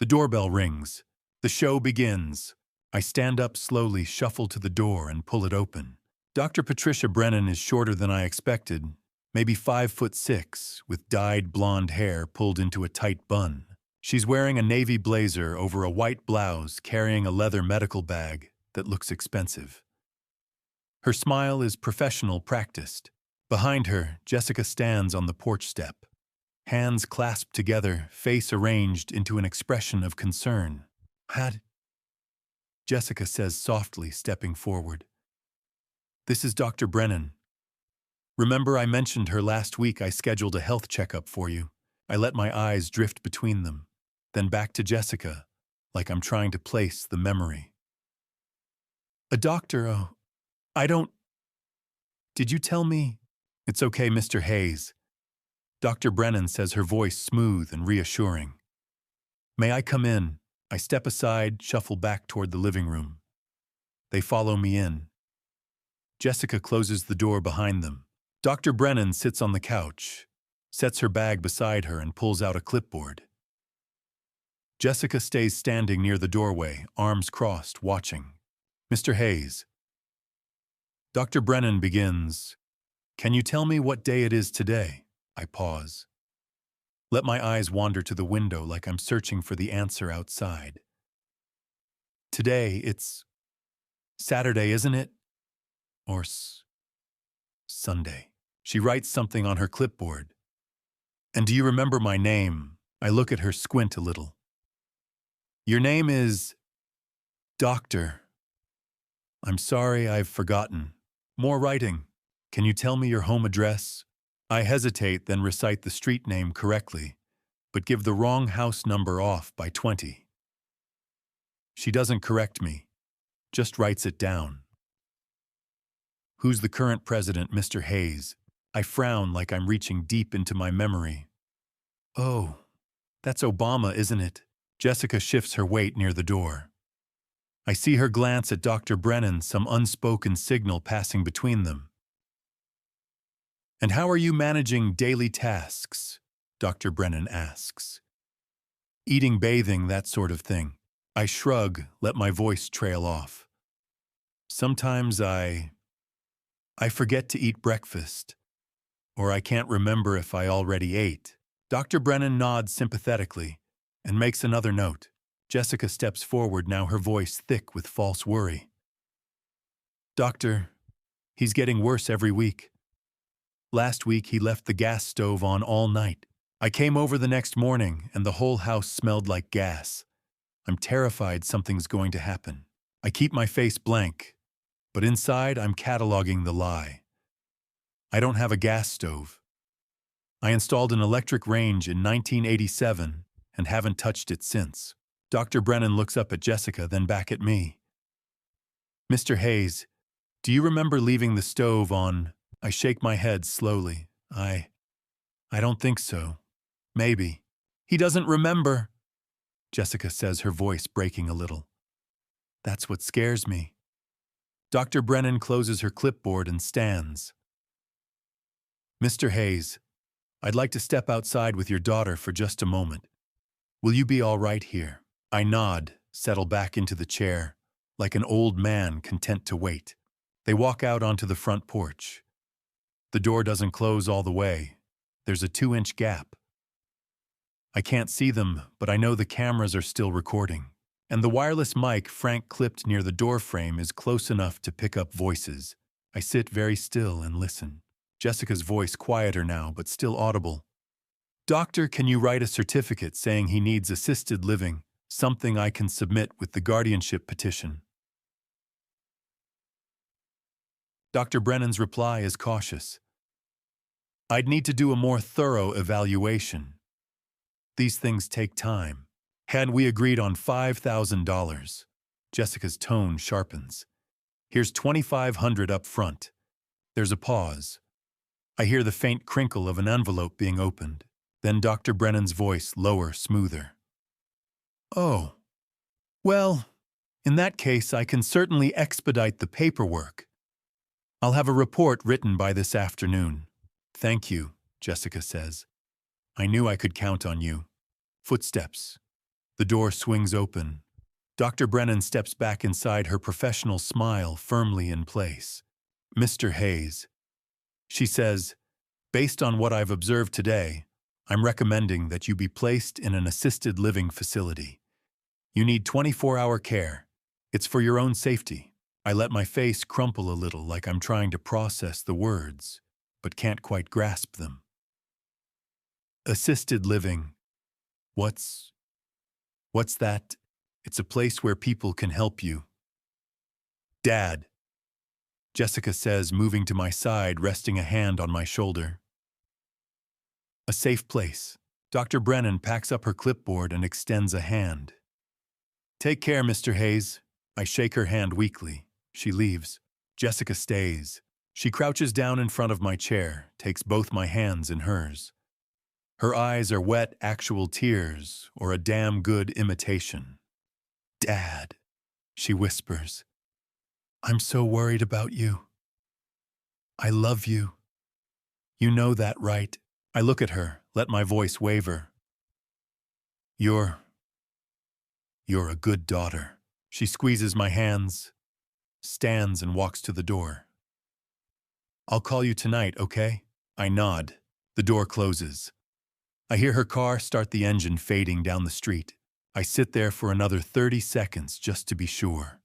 The doorbell rings. The show begins. I stand up slowly, shuffle to the door, and pull it open. Dr. Patricia Brennan is shorter than I expected, maybe 5'6", with dyed blonde hair pulled into a tight bun. She's wearing a navy blazer over a white blouse, carrying a leather medical bag that looks expensive. Her smile is professional, practiced. Behind her, Jessica stands on the porch step. Hands clasped together, face arranged into an expression of concern. Jessica says softly, stepping forward. This is Dr. Brennan. Remember I mentioned her last week? I scheduled a health checkup for you. I let my eyes drift between them, then back to Jessica, like I'm trying to place the memory. A doctor, oh, I don't... Did you tell me? It's okay, Mr. Hayes. Dr. Brennan says, her voice smooth and reassuring. May I come in? I step aside, shuffle back toward the living room. They follow me in. Jessica closes the door behind them. Dr. Brennan sits on the couch, sets her bag beside her, and pulls out a clipboard. Jessica stays standing near the doorway, arms crossed, watching. Mr. Hayes. Dr. Brennan begins. Can you tell me what day it is today? I pause. Let my eyes wander to the window like I'm searching for the answer outside. Today, it's Saturday, isn't it? Or Sunday. She writes something on her clipboard. And do you remember my name? I look at her, squint a little. Your name is Doctor. I'm sorry, I've forgotten. More writing. Can you tell me your home address? I hesitate, then recite the street name correctly, but give the wrong house number off by 20. She doesn't correct me, just writes it down. Who's the current president, Mr. Hayes? I frown like I'm reaching deep into my memory. Oh, that's Obama, isn't it? Jessica shifts her weight near the door. I see her glance at Dr. Brennan, some unspoken signal passing between them. And how are you managing daily tasks? Dr. Brennan asks. Eating, bathing, that sort of thing. I shrug, let my voice trail off. Sometimes I forget to eat breakfast, or I can't remember if I already ate. Dr. Brennan nods sympathetically and makes another note. Jessica steps forward, now her voice thick with false worry. Doctor, he's getting worse every week. Last week he left the gas stove on all night. I came over the next morning and the whole house smelled like gas. I'm terrified something's going to happen. I keep my face blank, but inside I'm cataloging the lie. I don't have a gas stove. I installed an electric range in 1987 and haven't touched it since. Dr. Brennan looks up at Jessica, then back at me. Mr. Hayes, do you remember leaving the stove on I shake my head slowly. I don't think so. Maybe. He doesn't remember, Jessica says, her voice breaking a little. That's what scares me. Dr. Brennan closes her clipboard and stands. Mr. Hayes, I'd like to step outside with your daughter for just a moment. Will you be all right here? I nod, settle back into the chair, like an old man content to wait. They walk out onto the front porch. The door doesn't close all the way. There's a 2-inch gap. I can't see them, but I know the cameras are still recording. And the wireless mic Frank clipped near the door frame is close enough to pick up voices. I sit very still and listen. Jessica's voice quieter now, but still audible. Doctor, can you write a certificate saying he needs assisted living, something I can submit with the guardianship petition? Dr. Brennan's reply is cautious. I'd need to do a more thorough evaluation. These things take time. Had we agreed on $5,000? Jessica's tone sharpens. Here's $2,500 up front. There's a pause. I hear the faint crinkle of an envelope being opened. Then Dr. Brennan's voice lower, smoother. Oh. Well, in that case, I can certainly expedite the paperwork. I'll have a report written by this afternoon. Thank you, Jessica says. I knew I could count on you. Footsteps. The door swings open. Dr. Brennan steps back inside, her professional smile firmly in place. Mr. Hayes, she says, based on what I've observed today, I'm recommending that you be placed in an assisted living facility. You need 24-hour care. It's for your own safety. I let my face crumple a little, like I'm trying to process the words, but can't quite grasp them. Assisted living. What's that? It's a place where people can help you. Dad, Jessica says, moving to my side, resting a hand on my shoulder. A safe place. Dr. Brennan packs up her clipboard and extends a hand. Take care, Mr. Hayes. I shake her hand weakly. She leaves. Jessica stays. She crouches down in front of my chair, takes both my hands in hers. Her eyes are wet, actual tears, or a damn good imitation. Dad, she whispers. I'm so worried about you. I love you. You know that, right? I look at her, let my voice waver. You're a good daughter. She squeezes my hands, stands and walks to the door. I'll call you tonight, okay? I nod. The door closes. I hear her car start the engine fading down the street. I sit there for another 30 seconds just to be sure.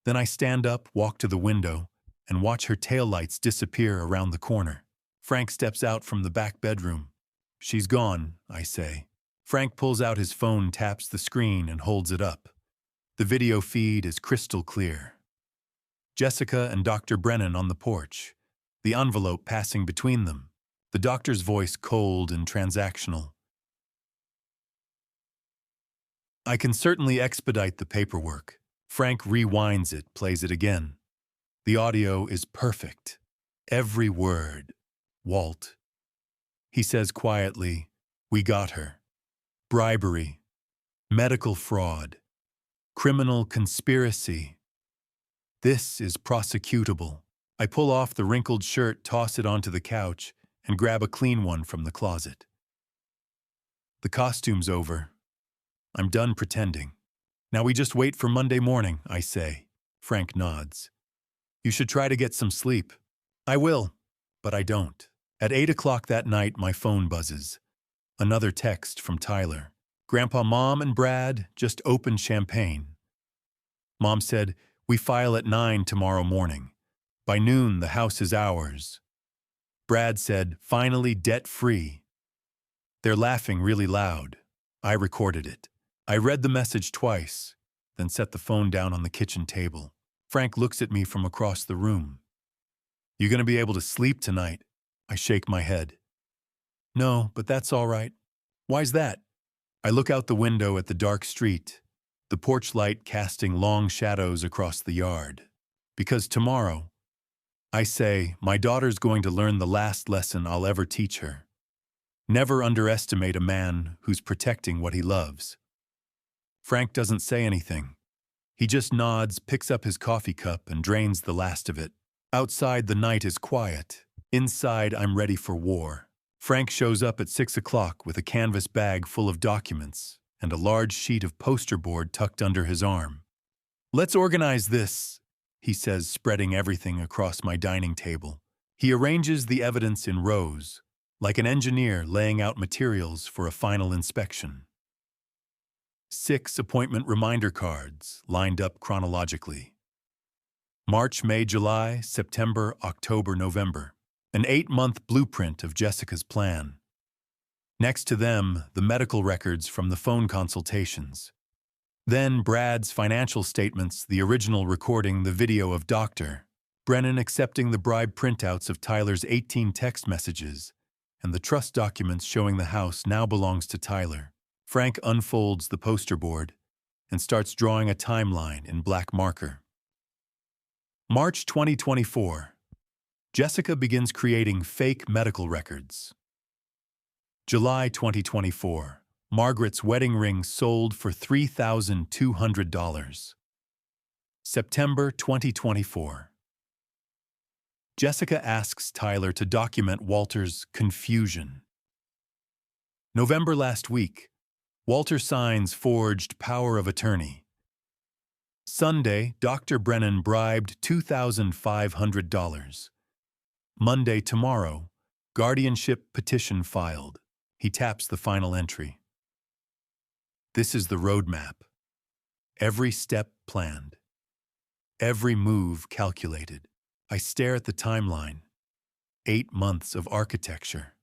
Then I stand up, walk to the window, and watch her taillights disappear around the corner. Frank steps out from the back bedroom. She's gone, I say. Frank pulls out his phone, taps the screen, and holds it up. The video feed is crystal clear. Jessica and Dr. Brennan on the porch, the envelope passing between them, the doctor's voice cold and transactional. I can certainly expedite the paperwork. Frank rewinds it, plays it again. The audio is perfect. Every word. Walt. He says quietly, we got her. Bribery. Medical fraud. Criminal conspiracy. This is prosecutable. I pull off the wrinkled shirt, toss it onto the couch, and grab a clean one from the closet. The costume's over. I'm done pretending. Now we just wait for Monday morning, I say. Frank nods. You should try to get some sleep. I will, but I don't. At 8 o'clock that night, my phone buzzes. Another text from Tyler. Grandpa, Mom, and Brad just opened champagne. Mom said, we file at 9 tomorrow morning. By noon, the house is ours. Brad said, finally debt-free. They're laughing really loud. I recorded it. I read the message twice, then set the phone down on the kitchen table. Frank looks at me from across the room. You gonna be able to sleep tonight? I shake my head. No, but that's all right. Why's that? I look out the window at the dark street, the porch light casting long shadows across the yard. Because tomorrow, I say, my daughter's going to learn the last lesson I'll ever teach her. Never underestimate a man who's protecting what he loves. Frank doesn't say anything. He just nods, picks up his coffee cup, and drains the last of it. Outside, the night is quiet. Inside, I'm ready for war. Frank shows up at 6 o'clock with a canvas bag full of documents and a large sheet of poster board tucked under his arm. "Let's organize this," he says, spreading everything across my dining table. He arranges the evidence in rows, like an engineer laying out materials for a final inspection. 6 appointment reminder cards lined up chronologically. March, May, July, September, October, November. An 8-month blueprint of Jessica's plan. Next to them, the medical records from the phone consultations. Then Brad's financial statements, the original recording, the video of Dr. Brennan accepting the bribe, printouts of Tyler's 18 text messages, and the trust documents showing the house now belongs to Tyler. Frank unfolds the poster board and starts drawing a timeline in black marker. March 2024. Jessica begins creating fake medical records. July 2024. Margaret's wedding ring sold for $3,200. September 2024. Jessica asks Tyler to document Walter's confusion. November last week. Walter signs forged power of attorney. Sunday, Dr. Brennan bribed $2,500. Monday, tomorrow, guardianship petition filed. He taps the final entry. This is the roadmap. Every step planned. Every move calculated. I stare at the timeline. 8 months of architecture.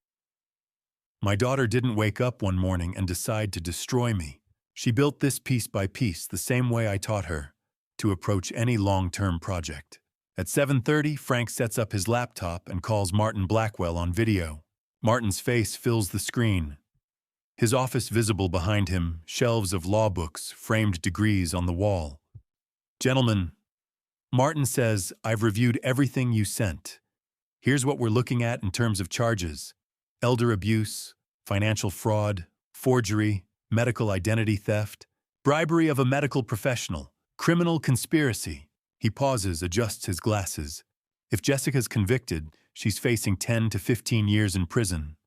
My daughter didn't wake up one morning and decide to destroy me. She built this piece by piece the same way I taught her to approach any long-term project. At 7:30, Frank sets up his laptop and calls Martin Blackwell on video. Martin's face fills the screen. His office visible behind him, shelves of law books, framed degrees on the wall. "Gentlemen," Martin says, "I've reviewed everything you sent. Here's what we're looking at in terms of charges: elder abuse, financial fraud, forgery, medical identity theft, bribery of a medical professional, criminal conspiracy." He pauses, adjusts his glasses. If Jessica's convicted, she's facing 10 to 15 years in prison.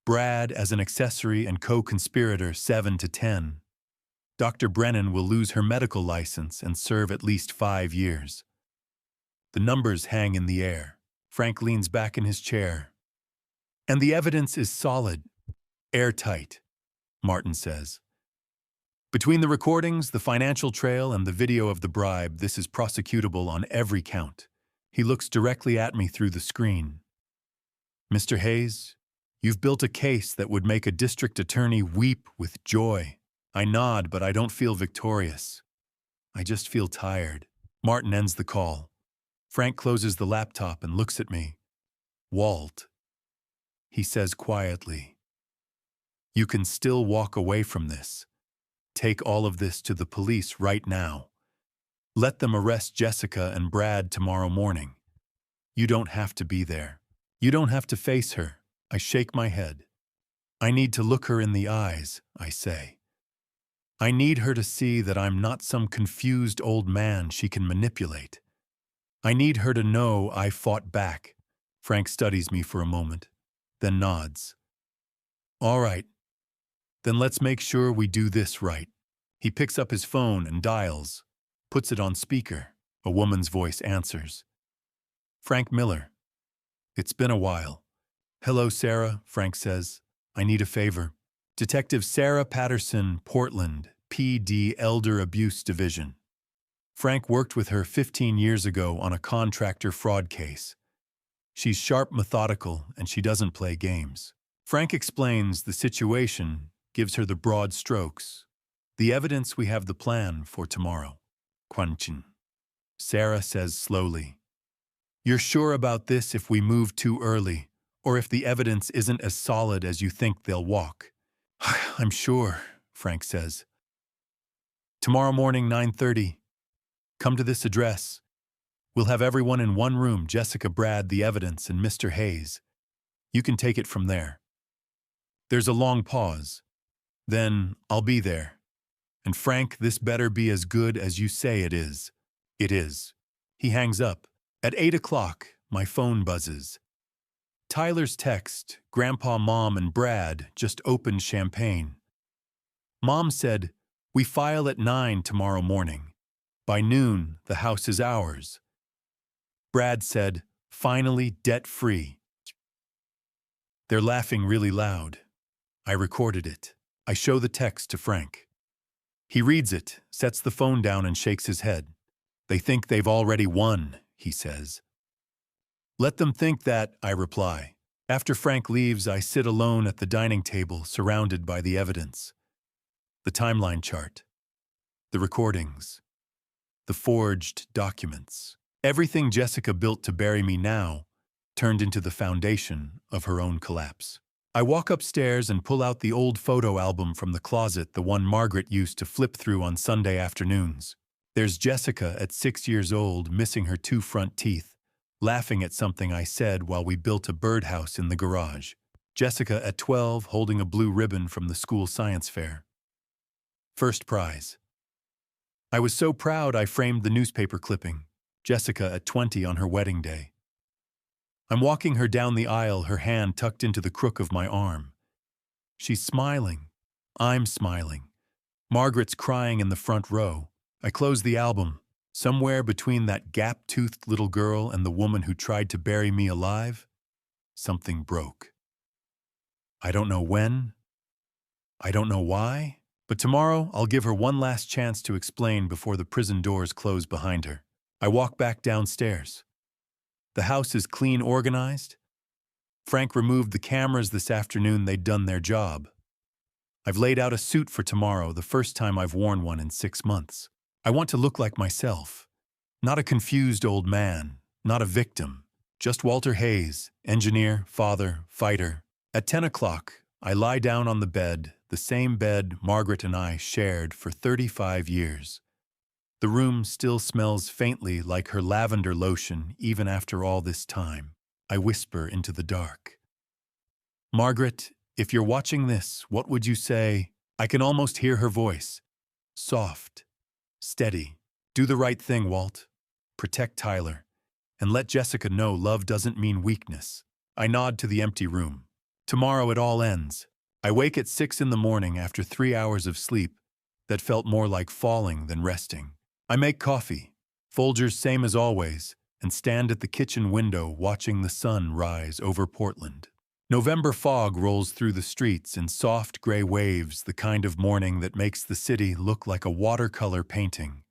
Brad, as an accessory and co-conspirator, 7 to 10. Dr. Brennan will lose her medical license and serve at least 5 years. The numbers hang in the air. Frank leans back in his chair. "And the evidence is solid, airtight," Martin says. "Between the recordings, the financial trail, and the video of the bribe, this is prosecutable on every count." He looks directly at me through the screen. "Mr. Hayes, you've built a case that would make a district attorney weep with joy." I nod, but I don't feel victorious. I just feel tired. Martin ends the call. Frank closes the laptop and looks at me. "Walt," he says quietly, "you can still walk away from this. Take all of this to the police right now. Let them arrest Jessica and Brad tomorrow morning. You don't have to be there. You don't have to face her." I shake my head. "I need to look her in the eyes," I say. "I need her to see that I'm not some confused old man she can manipulate. I need her to know I fought back." Frank studies me for a moment, then nods. "All right. Then let's make sure we do this right." He picks up his phone and dials, puts it on speaker. A woman's voice answers. "Frank Miller. It's been a while." "Hello, Sarah," Frank says. "I need a favor." "Detective Sarah Patterson, Portland, PD Elder Abuse Division." Frank worked with her 15 years ago on a contractor fraud case. She's sharp, methodical, and she doesn't play games. Frank explains the situation, gives her the broad strokes. "The evidence, we have the plan for tomorrow." Kwanchin. Sarah says slowly, "You're sure about this if we move too early, or if the evidence isn't as solid as you think they'll walk?" "I'm sure," Frank says. "Tomorrow morning, 9:30. Come to this address." We'll have everyone in one room, Jessica, Brad, the evidence, and Mr. Hayes. You can take it from there. There's a long pause. Then, I'll be there. And Frank, this better be as good as you say it is. It is. He hangs up. At 8 o'clock, my phone buzzes. Tyler's text, Grandpa, Mom, and Brad just opened champagne. Mom said, "We file at 9 tomorrow morning. By noon, the house is ours." Brad said, "Finally debt-free." They're laughing really loud. I recorded it. I show the text to Frank. He reads it, sets the phone down, and shakes his head. "They think they've already won," he says. "Let them think that," I reply. After Frank leaves, I sit alone at the dining table, surrounded by the evidence. The timeline chart. The recordings. The forged documents. Everything Jessica built to bury me now turned into the foundation of her own collapse. I walk upstairs and pull out the old photo album from the closet, the one Margaret used to flip through on Sunday afternoons. There's Jessica at 6 years old, missing her 2 front teeth, laughing at something I said while we built a birdhouse in the garage. Jessica at 12, holding a blue ribbon from the school science fair. First prize. I was so proud I framed the newspaper clipping. Jessica at 20 on her wedding day. I'm walking her down the aisle, her hand tucked into the crook of my arm. She's smiling. I'm smiling. Margaret's crying in the front row. I close the album. Somewhere between that gap-toothed little girl and the woman who tried to bury me alive, something broke. I don't know when. I don't know why. But tomorrow I'll give her one last chance to explain before the prison doors close behind her. I walk back downstairs. The house is clean organized. Frank removed the cameras this afternoon. They'd done their job. I've laid out a suit for tomorrow, the first time I've worn one in 6 months. I want to look like myself. Not a confused old man, not a victim. Just Walter Hayes, engineer, father, fighter. At 10 o'clock, I lie down on the bed, the same bed Margaret and I shared for 35 years. The room still smells faintly like her lavender lotion even after all this time. I whisper into the dark. "Margaret, if you're watching this, what would you say?" I can almost hear her voice. Soft, steady. "Do the right thing, Walt. Protect Tyler. And let Jessica know love doesn't mean weakness." I nod to the empty room. Tomorrow it all ends. I wake at 6 in the morning after 3 hours of sleep that felt more like falling than resting. I make coffee, Folgers same as always, and stand at the kitchen window watching the sun rise over Portland. November fog rolls through the streets in soft gray waves, the kind of morning that makes the city look like a watercolor painting,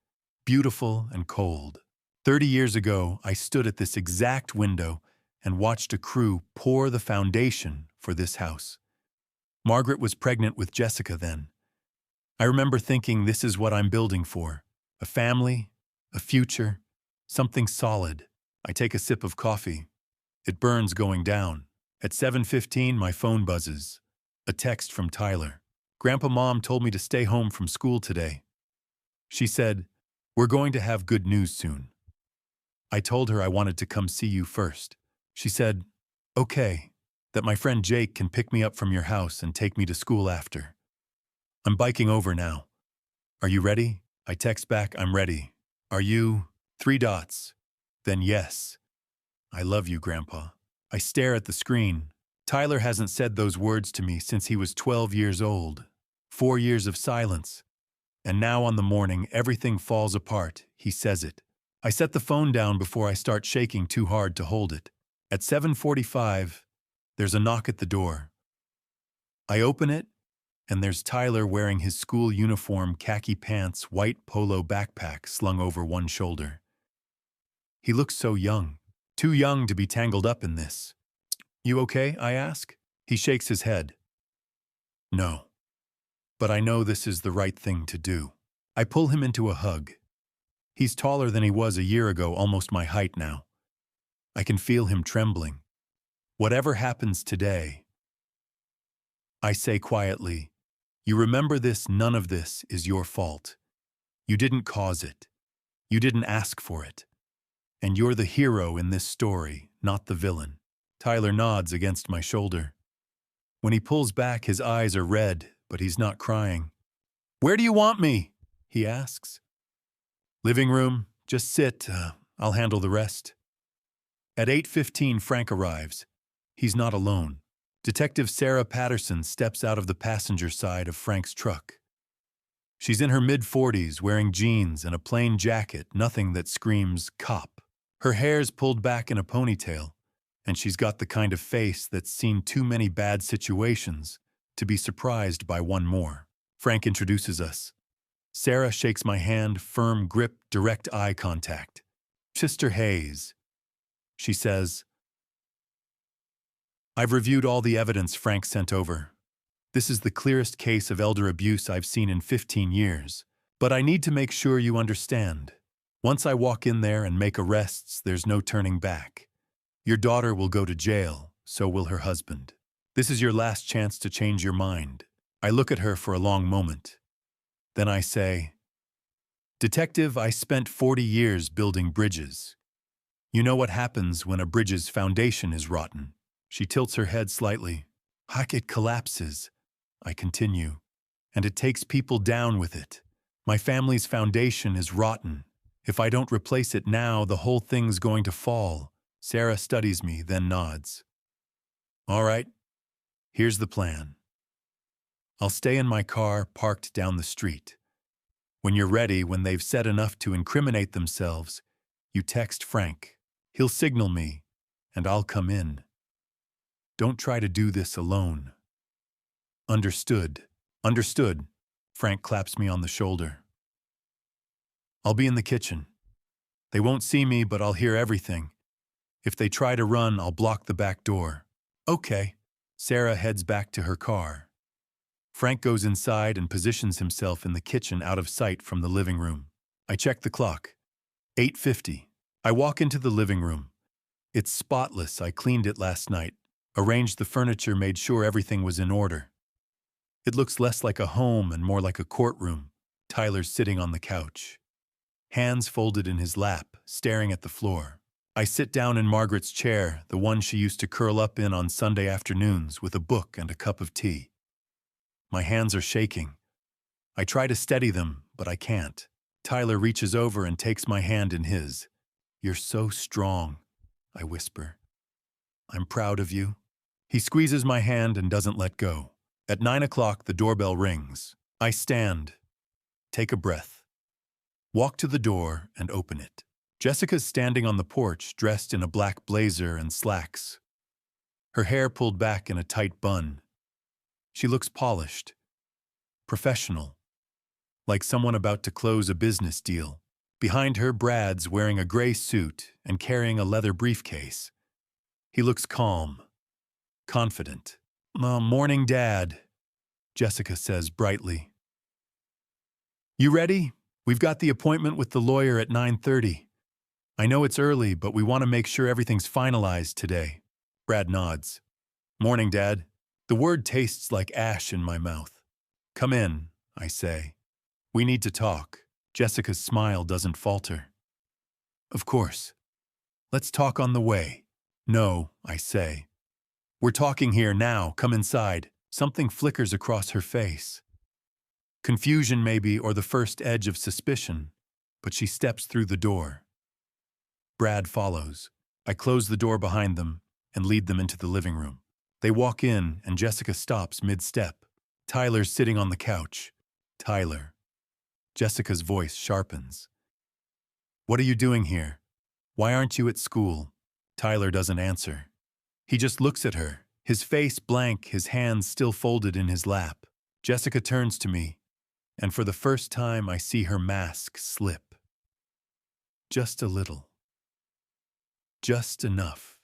beautiful and cold. 30 years ago, I stood at this exact window and watched a crew pour the foundation for this house. Margaret was pregnant with Jessica then. I remember thinking, this is what I'm building for. A family, a future, something solid. I take a sip of coffee. It burns going down. At 7:15, my phone buzzes. A text from Tyler. "Grandpa, Mom told me to stay home from school today. She said, 'We're going to have good news soon.' I told her I wanted to come see you first. She said, 'Okay, that my friend Jake can pick me up from your house and take me to school after.' I'm biking over now. Are you ready?" I text back, "I'm ready. Are you?" 3 dots. Then yes. "I love you, Grandpa." I stare at the screen. Tyler hasn't said those words to me since he was 12 years old. 4 years of silence. And now on the morning, everything falls apart. He says it. I set the phone down before I start shaking too hard to hold it. At 7:45, there's a knock at the door. I open it, and there's Tyler wearing his school uniform, khaki pants, white polo backpack slung over one shoulder. He looks so young, too young to be tangled up in this. "You okay?" I ask. He shakes his head. "No. But I know this is the right thing to do." I pull him into a hug. He's taller than he was a year ago, almost my height now. I can feel him trembling. "Whatever happens today," I say quietly, "you remember this, none of this is your fault. You didn't cause it. You didn't ask for it. And you're the hero in this story, not the villain. Tyler nods against my shoulder. When he pulls back, his eyes are red, but he's not crying. Where do you want me? He asks. Living room, just sit, I'll handle the rest. At 8:15, Frank arrives. He's not alone. Detective Sarah Patterson steps out of the passenger side of Frank's truck. She's in her mid-40s, wearing jeans and a plain jacket, nothing that screams cop. Her hair's pulled back in a ponytail, and she's got the kind of face that's seen too many bad situations to be surprised by one more. Frank introduces us. Sarah shakes my hand, firm grip, direct eye contact. Mr. Hayes, she says. I've reviewed all the evidence Frank sent over. This is the clearest case of elder abuse I've seen in 15 years. But I need to make sure you understand. Once I walk in there and make arrests, there's no turning back. Your daughter will go to jail, so will her husband. This is your last chance to change your mind. I look at her for a long moment. Then I say, Detective, I spent 40 years building bridges. You know what happens when a bridge's foundation is rotten. She tilts her head slightly. It collapses, I continue, and it takes people down with it. My family's foundation is rotten. If I don't replace it now, the whole thing's going to fall. Sarah studies me, then nods. All right, here's the plan. I'll stay in my car parked down the street. When you're ready, when they've said enough to incriminate themselves, you text Frank. He'll signal me, and I'll come in. Don't try to do this alone. Understood. Understood. Frank claps me on the shoulder. I'll be in the kitchen. They won't see me, but I'll hear everything. If they try to run, I'll block the back door. Okay. Sarah heads back to her car. Frank goes inside and positions himself in the kitchen out of sight from the living room. I check the clock. 8:50. I walk into the living room. It's spotless. I cleaned it last night, arranged the furniture, made sure everything was in order. It looks less like a home and more like a courtroom. Tyler's sitting on the couch, hands folded in his lap, staring at the floor. I sit down in Margaret's chair, the one she used to curl up in on Sunday afternoons with a book and a cup of tea. My hands are shaking. I try to steady them, but I can't. Tyler reaches over and takes my hand in his. You're so strong, I whisper. I'm proud of you. He squeezes my hand and doesn't let go. At 9 o'clock, the doorbell rings. I stand, take a breath, walk to the door and open it. Jessica's standing on the porch, dressed in a black blazer and slacks. Her hair pulled back in a tight bun. She looks polished, professional, like someone about to close a business deal. Behind her, Brad's wearing a gray suit and carrying a leather briefcase. He looks calm, confident. Morning, Dad, Jessica says brightly. You ready? We've got the appointment with the lawyer at 9:30. I know it's early, but we want to make sure everything's finalized today. Brad nods. Morning, Dad. The word tastes like ash in my mouth. Come in, I say. We need to talk. Jessica's smile doesn't falter. Of course. Let's talk on the way. No, I say. We're talking here now. Come inside. Something flickers across her face. Confusion maybe, or the first edge of suspicion, but she steps through the door. Brad follows. I close the door behind them and lead them into the living room. They walk in, and Jessica stops mid-step. Tyler's sitting on the couch. Tyler. Jessica's voice sharpens. What are you doing here? Why aren't you at school? Tyler doesn't answer. He just looks at her, his face blank, his hands still folded in his lap. Jessica turns to me, and for the first time I see her mask slip. Just a little. Just enough.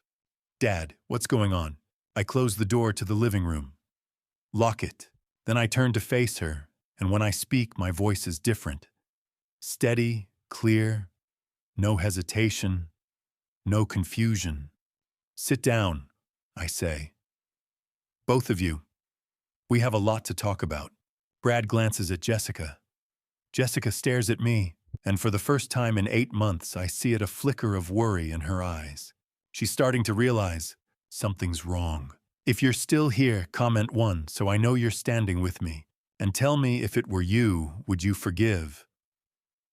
Dad, what's going on? I close the door to the living room. Lock it. Then I turn to face her, and when I speak, my voice is different. Steady, clear, no hesitation, no confusion. Sit down, I say. Both of you. We have a lot to talk about. Brad glances at Jessica. Jessica stares at me, And for the first time in 8 months, I see a flicker of worry in her eyes. She's starting to realize something's wrong. If you're still here, comment 1 so I know you're standing with me. And tell me, if it were you, would you forgive?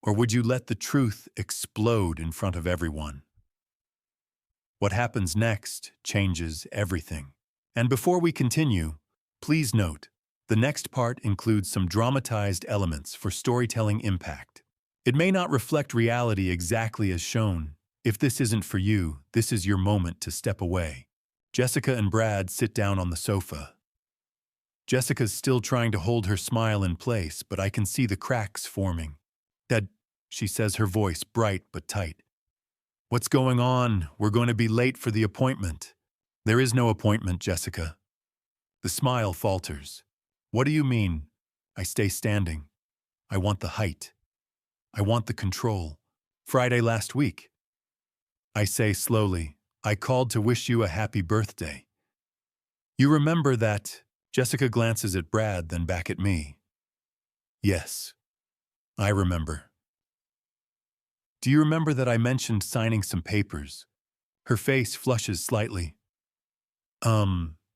Or would you let the truth explode in front of everyone? What happens next changes everything. And before we continue, please note, the next part includes some dramatized elements for storytelling impact. It may not reflect reality exactly as shown. If this isn't for you, this is your moment to step away. Jessica and Brad sit down on the sofa. Jessica's still trying to hold her smile in place, but I can see the cracks forming. "Dad," she says, her voice bright but tight. "What's going on? We're going to be late for the appointment." "There is no appointment, Jessica." The smile falters. "What do you mean?" I stay standing. "I want the height. I want the control. Friday last week." I say slowly, "I called to wish you a happy birthday." "You remember that?" Jessica glances at Brad, then back at me. "Yes, I remember." "Do you remember that I mentioned signing some papers?" Her face flushes slightly.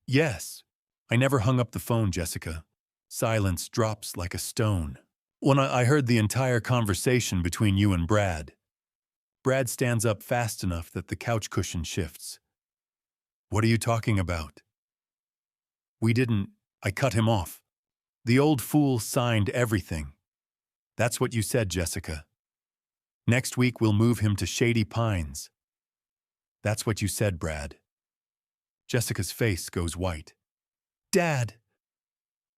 Yes." I never hung up the phone, Jessica. Silence drops like a stone. When I heard the entire conversation between you and Brad. Brad stands up fast enough that the couch cushion shifts. "What are you talking about?" "We didn't." I cut him off. "The old fool signed everything." "That's what you said, Jessica. Next week we'll move him to Shady Pines." "That's what you said, Brad." Jessica's face goes white. "Dad,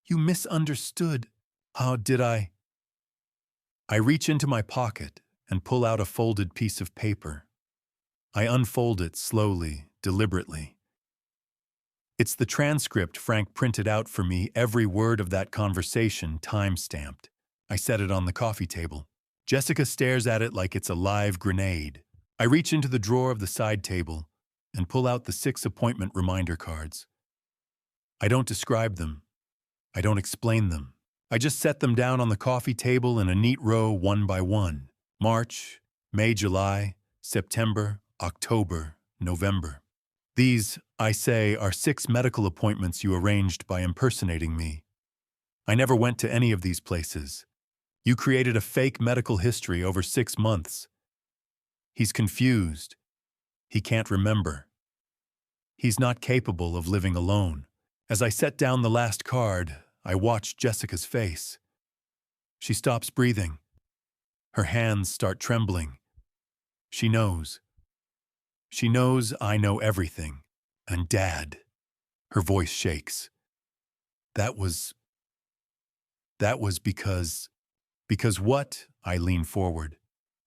you misunderstood." "How did I?" I reach into my pocket and pull out a folded piece of paper. I unfold it slowly, deliberately. It's the transcript Frank printed out for me, every word of that conversation time-stamped. I set it on the coffee table. Jessica stares at it like it's a live grenade. I reach into the drawer of the side table and pull out the 6 appointment reminder cards. I don't describe them. I don't explain them. I just set them down on the coffee table in a neat row, one by one. March, May, July, September, October, November. These, I say, are 6 medical appointments you arranged by impersonating me. I never went to any of these places. You created a fake medical history over 6 months. He's confused. He can't remember. He's not capable of living alone. As I set down the last card, I watch Jessica's face. She stops breathing. Her hands start trembling. She knows. She knows I know everything. And Dad. Her voice shakes. That was because... Because what? I lean forward.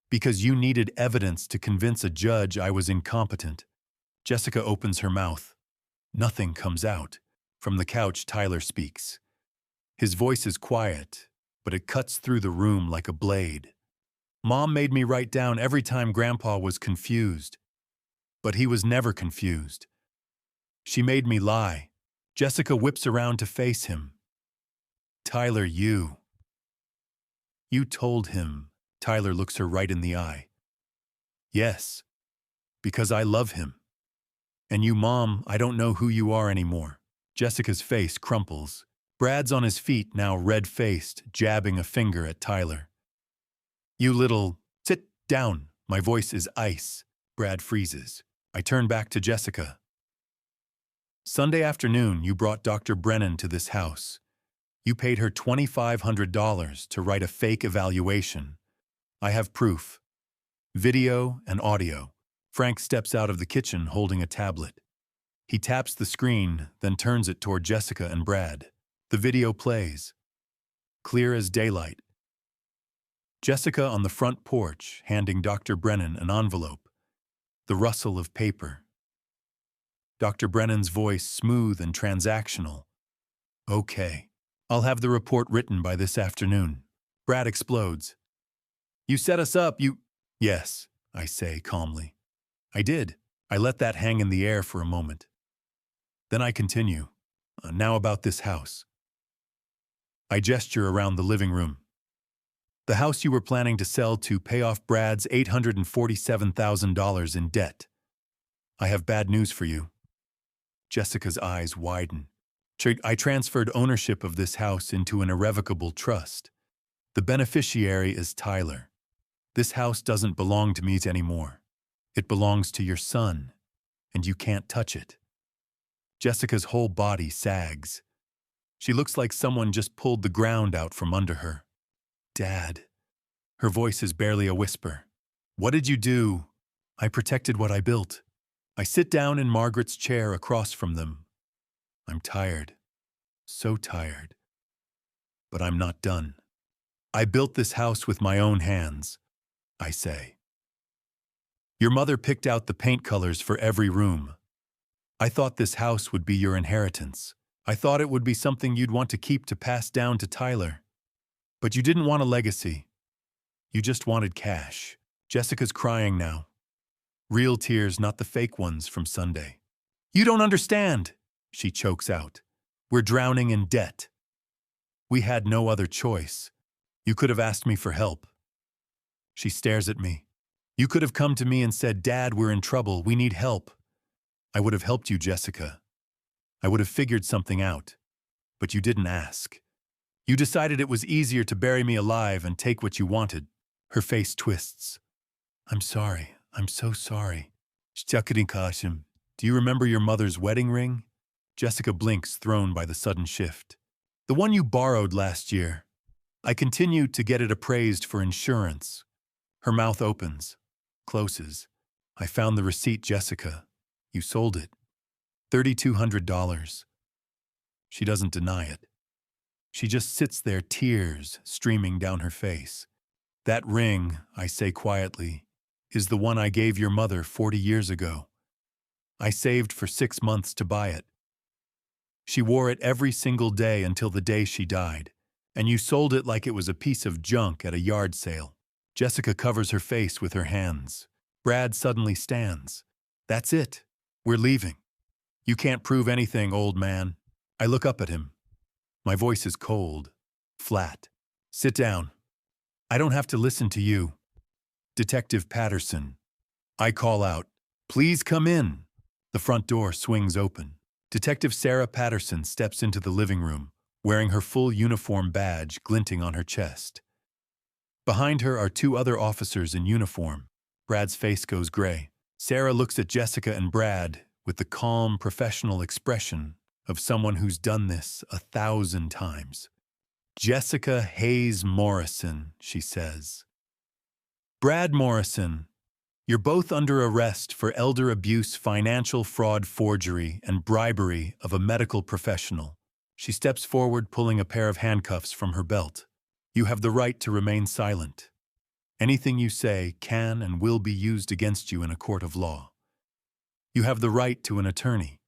Because you needed evidence to convince a judge I was incompetent. Jessica opens her mouth. Nothing comes out. From the couch, Tyler speaks. His voice is quiet, but it cuts through the room like a blade. Mom made me write down every time Grandpa was confused. But he was never confused. She made me lie. Jessica whips around to face him. Tyler, you told him. Tyler looks her right in the eye. Yes, because I love him. And you, Mom, I don't know who you are anymore. Jessica's face crumples. Brad's on his feet, now red-faced, jabbing a finger at Tyler. You little... Sit down. My voice is ice. Brad freezes. I turn back to Jessica. Sunday afternoon, you brought Dr. Brennan to this house. You paid her $2,500 to write a fake evaluation. I have proof. Video and audio. Frank steps out of the kitchen holding a tablet. He taps the screen, then turns it toward Jessica and Brad. The video plays. Clear as daylight. Jessica on the front porch, handing Dr. Brennan an envelope. The rustle of paper. Dr. Brennan's voice smooth and transactional. Okay. I'll have the report written by this afternoon. Brad explodes. You set us up, you... Yes, I say calmly. I did. I let that hang in the air for a moment. Then I continue. Now about this house. I gesture around the living room. The house you were planning to sell to pay off Brad's $847,000 in debt. I have bad news for you. Jessica's eyes widen. I transferred ownership of this house into an irrevocable trust. The beneficiary is Tyler. This house doesn't belong to me anymore. It belongs to your son, and you can't touch it. Jessica's whole body sags. She looks like someone just pulled the ground out from under her. Dad. Her voice is barely a whisper. What did you do? I protected what I built. I sit down in Margaret's chair across from them. I'm tired. So tired. But I'm not done. I built this house with my own hands, I say. Your mother picked out the paint colors for every room. I thought this house would be your inheritance. I thought it would be something you'd want to keep to pass down to Tyler. But you didn't want a legacy. You just wanted cash. Jessica's crying now. Real tears, not the fake ones from Sunday. You don't understand, she chokes out. We're drowning in debt. We had no other choice. You could have asked me for help. She stares at me. You could have come to me and said, Dad, we're in trouble. We need help. I would have helped you, Jessica. I would have figured something out. But you didn't ask. You decided it was easier to bury me alive and take what you wanted. Her face twists. I'm sorry. I'm so sorry. Do you remember your mother's wedding ring? Jessica blinks, thrown by the sudden shift. The one you borrowed last year. I continue to get it appraised for insurance. Her mouth opens, closes. I found the receipt, Jessica. You sold it. $3,200. She doesn't deny it. She just sits there, tears streaming down her face. That ring, I say quietly, is the one I gave your mother 40 years ago. I saved for 6 months to buy it. She wore it every single day until the day she died, and you sold it like it was a piece of junk at a yard sale. Jessica covers her face with her hands. Brad suddenly stands. That's it. We're leaving. You can't prove anything, old man. I look up at him. My voice is cold, flat. Sit down. I don't have to listen to you. Detective Patterson. I call out, please come in. The front door swings open. Detective Sarah Patterson steps into the living room, wearing her full uniform badge glinting on her chest. Behind her are 2 other officers in uniform. Brad's face goes gray. Sarah looks at Jessica and Brad with the calm, professional expression of someone who's done this 1,000 times. Jessica Hayes Morrison, she says. Brad Morrison, you're both under arrest for elder abuse, financial fraud, forgery, and bribery of a medical professional. She steps forward, pulling a pair of handcuffs from her belt. You have the right to remain silent. Anything you say can and will be used against you in a court of law. You have the right to an attorney.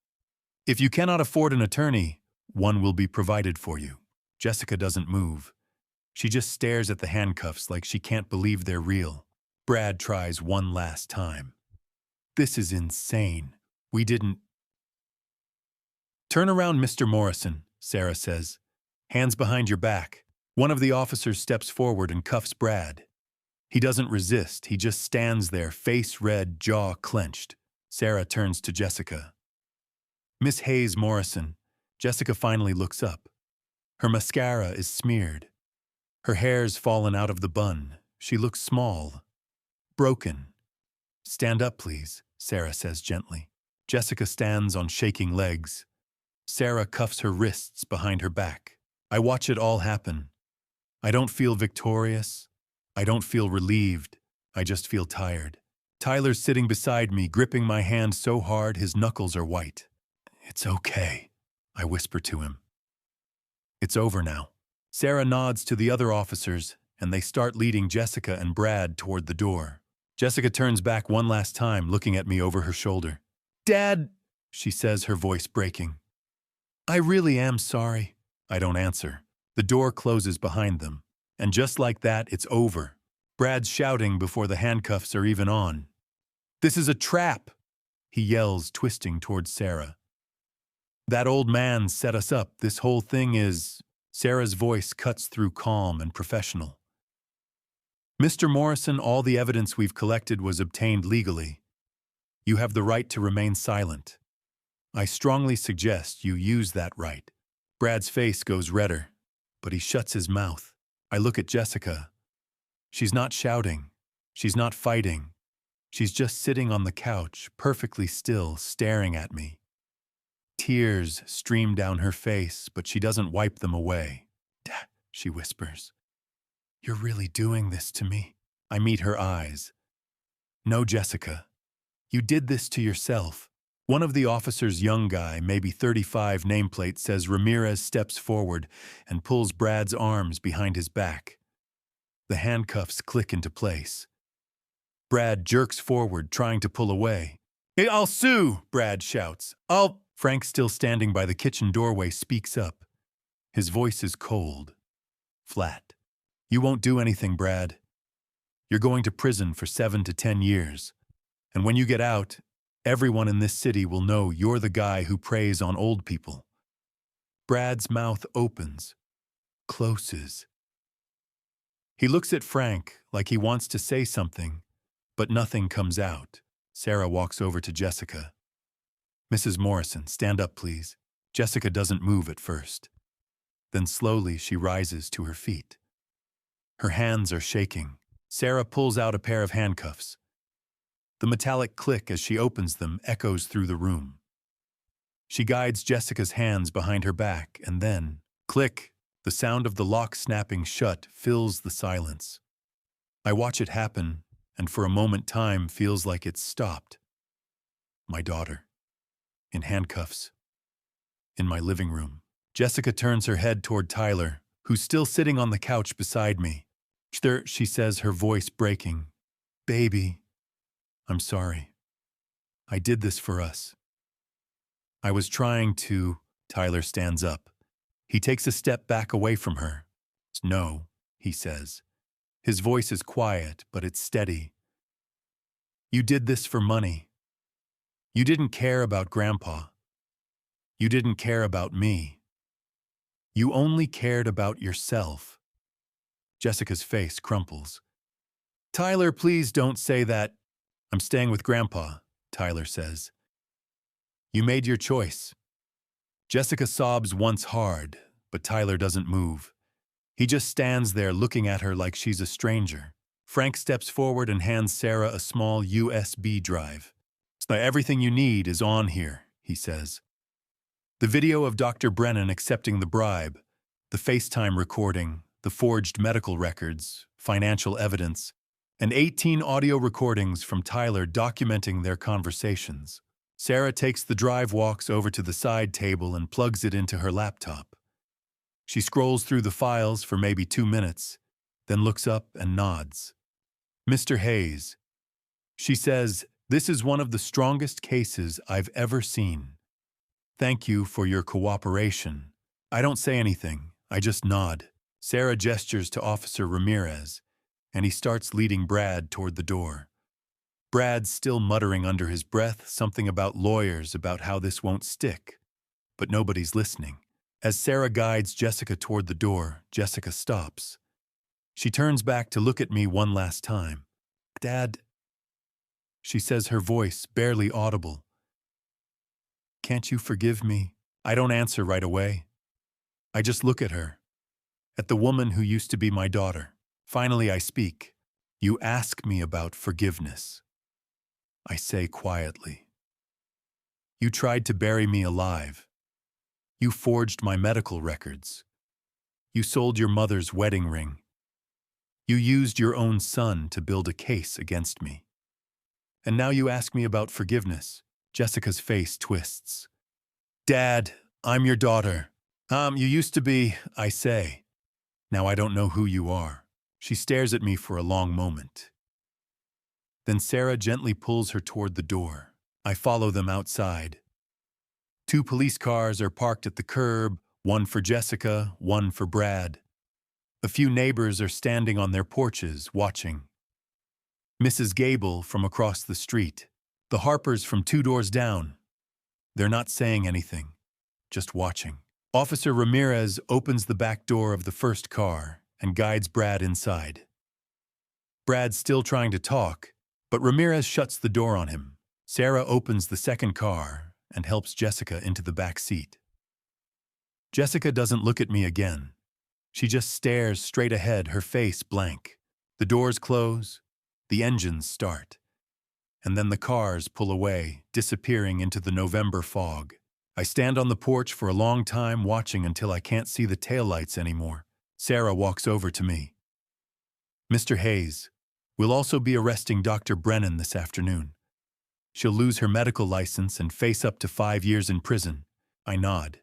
If you cannot afford an attorney, one will be provided for you. Jessica doesn't move. She just stares at the handcuffs like she can't believe they're real. Brad tries one last time. This is insane. We didn't... Turn around, Mr. Morrison, Sarah says. Hands behind your back. One of the officers steps forward and cuffs Brad. He doesn't resist. He just stands there, face red, jaw clenched. Sarah turns to Jessica. Miss Hayes Morrison. Jessica finally looks up. Her mascara is smeared. Her hair's fallen out of the bun. She looks small, broken. Stand up, please, Sarah says gently. Jessica stands on shaking legs. Sarah cuffs her wrists behind her back. I watch it all happen. I don't feel victorious. I don't feel relieved. I just feel tired. Tyler's sitting beside me, gripping my hand so hard his knuckles are white. It's okay, I whisper to him. It's over now. Sarah nods to the other officers, and they start leading Jessica and Brad toward the door. Jessica turns back one last time, looking at me over her shoulder. Dad, she says, her voice breaking. I really am sorry. I don't answer. The door closes behind them, and just like that, it's over. Brad's shouting before the handcuffs are even on. This is a trap, he yells, twisting towards Sarah. That old man set us up. This whole thing is... Sarah's voice cuts through calm and professional. Mr. Morrison, all the evidence we've collected was obtained legally. You have the right to remain silent. I strongly suggest you use that right. Brad's face goes redder, but he shuts his mouth. I look at Jessica. She's not shouting. She's not fighting. She's just sitting on the couch, perfectly still, staring at me. Tears stream down her face, but she doesn't wipe them away. "Dad," she whispers. "You're really doing this to me?" I meet her eyes. "No, Jessica. You did this to yourself." One of the officers, young guy, maybe 35, nameplate says Ramirez steps forward and pulls Brad's arms behind his back. The handcuffs click into place. Brad jerks forward, trying to pull away. "Hey, I'll sue," Brad shouts. Frank, still standing by the kitchen doorway, speaks up. His voice is cold, flat. "You won't do anything, Brad. You're going to prison for 7 to 10 years. And when you get out, everyone in this city will know you're the guy who preys on old people." Brad's mouth opens, closes. He looks at Frank like he wants to say something, but nothing comes out. Sarah walks over to Jessica. "Mrs. Morrison, stand up, please." Jessica doesn't move at first. Then slowly she rises to her feet. Her hands are shaking. Sarah pulls out a pair of handcuffs. The metallic click as she opens them echoes through the room. She guides Jessica's hands behind her back, and then, click, the sound of the lock snapping shut fills the silence. I watch it happen, and for a moment time feels like it's stopped. My daughter, in handcuffs, in my living room. Jessica turns her head toward Tyler, who's still sitting on the couch beside me. She says, her voice breaking. "Baby, I'm sorry. I did this for us. I was trying to..." Tyler stands up. He takes a step back away from her. "No," he says. His voice is quiet, but it's steady. "You did this for money. You didn't care about Grandpa. You didn't care about me. You only cared about yourself." Jessica's face crumples. "Tyler, please don't say that." "I'm staying with Grandpa," Tyler says. "You made your choice." Jessica sobs once hard, but Tyler doesn't move. He just stands there looking at her like she's a stranger. Frank steps forward and hands Sarah a small USB drive. "Everything you need is on here," he says. The video of Dr. Brennan accepting the bribe, the FaceTime recording, the forged medical records, financial evidence, and 18 audio recordings from Tyler documenting their conversations. Sarah takes the drive, walks over to the side table, and plugs it into her laptop. She scrolls through the files for maybe 2 minutes, then looks up and nods. "Mr. Hayes," she says, "this is one of the strongest cases I've ever seen. Thank you for your cooperation." I don't say anything, I just nod. Sarah gestures to Officer Ramirez, and he starts leading Brad toward the door. Brad's still muttering under his breath something about lawyers, about how this won't stick. But nobody's listening. As Sarah guides Jessica toward the door, Jessica stops. She turns back to look at me one last time. "Dad," she says, her voice barely audible. "Can't you forgive me?" I don't answer right away. I just look at her, at the woman who used to be my daughter. Finally I speak. "You ask me about forgiveness," I say quietly. "You tried to bury me alive. You forged my medical records. You sold your mother's wedding ring. You used your own son to build a case against me. And now you ask me about forgiveness." Jessica's face twists. "Dad, I'm your daughter." You used to be," I say. "Now I don't know who you are." She stares at me for a long moment. Then Sarah gently pulls her toward the door. I follow them outside. 2 police cars are parked at the curb, one for Jessica, one for Brad. A few neighbors are standing on their porches, watching. Mrs. Gable from across the street. The Harpers from 2 doors down. They're not saying anything, just watching. Officer Ramirez opens the back door of the first car and guides Brad inside. Brad's still trying to talk, but Ramirez shuts the door on him. Sarah opens the second car and helps Jessica into the back seat. Jessica doesn't look at me again. She just stares straight ahead, her face blank. The doors close, the engines start, and then the cars pull away, disappearing into the November fog. I stand on the porch for a long time, watching until I can't see the taillights anymore. Sarah walks over to me. "Mr. Hayes, we'll also be arresting Dr. Brennan this afternoon. She'll lose her medical license and face up to 5 years in prison." I nod.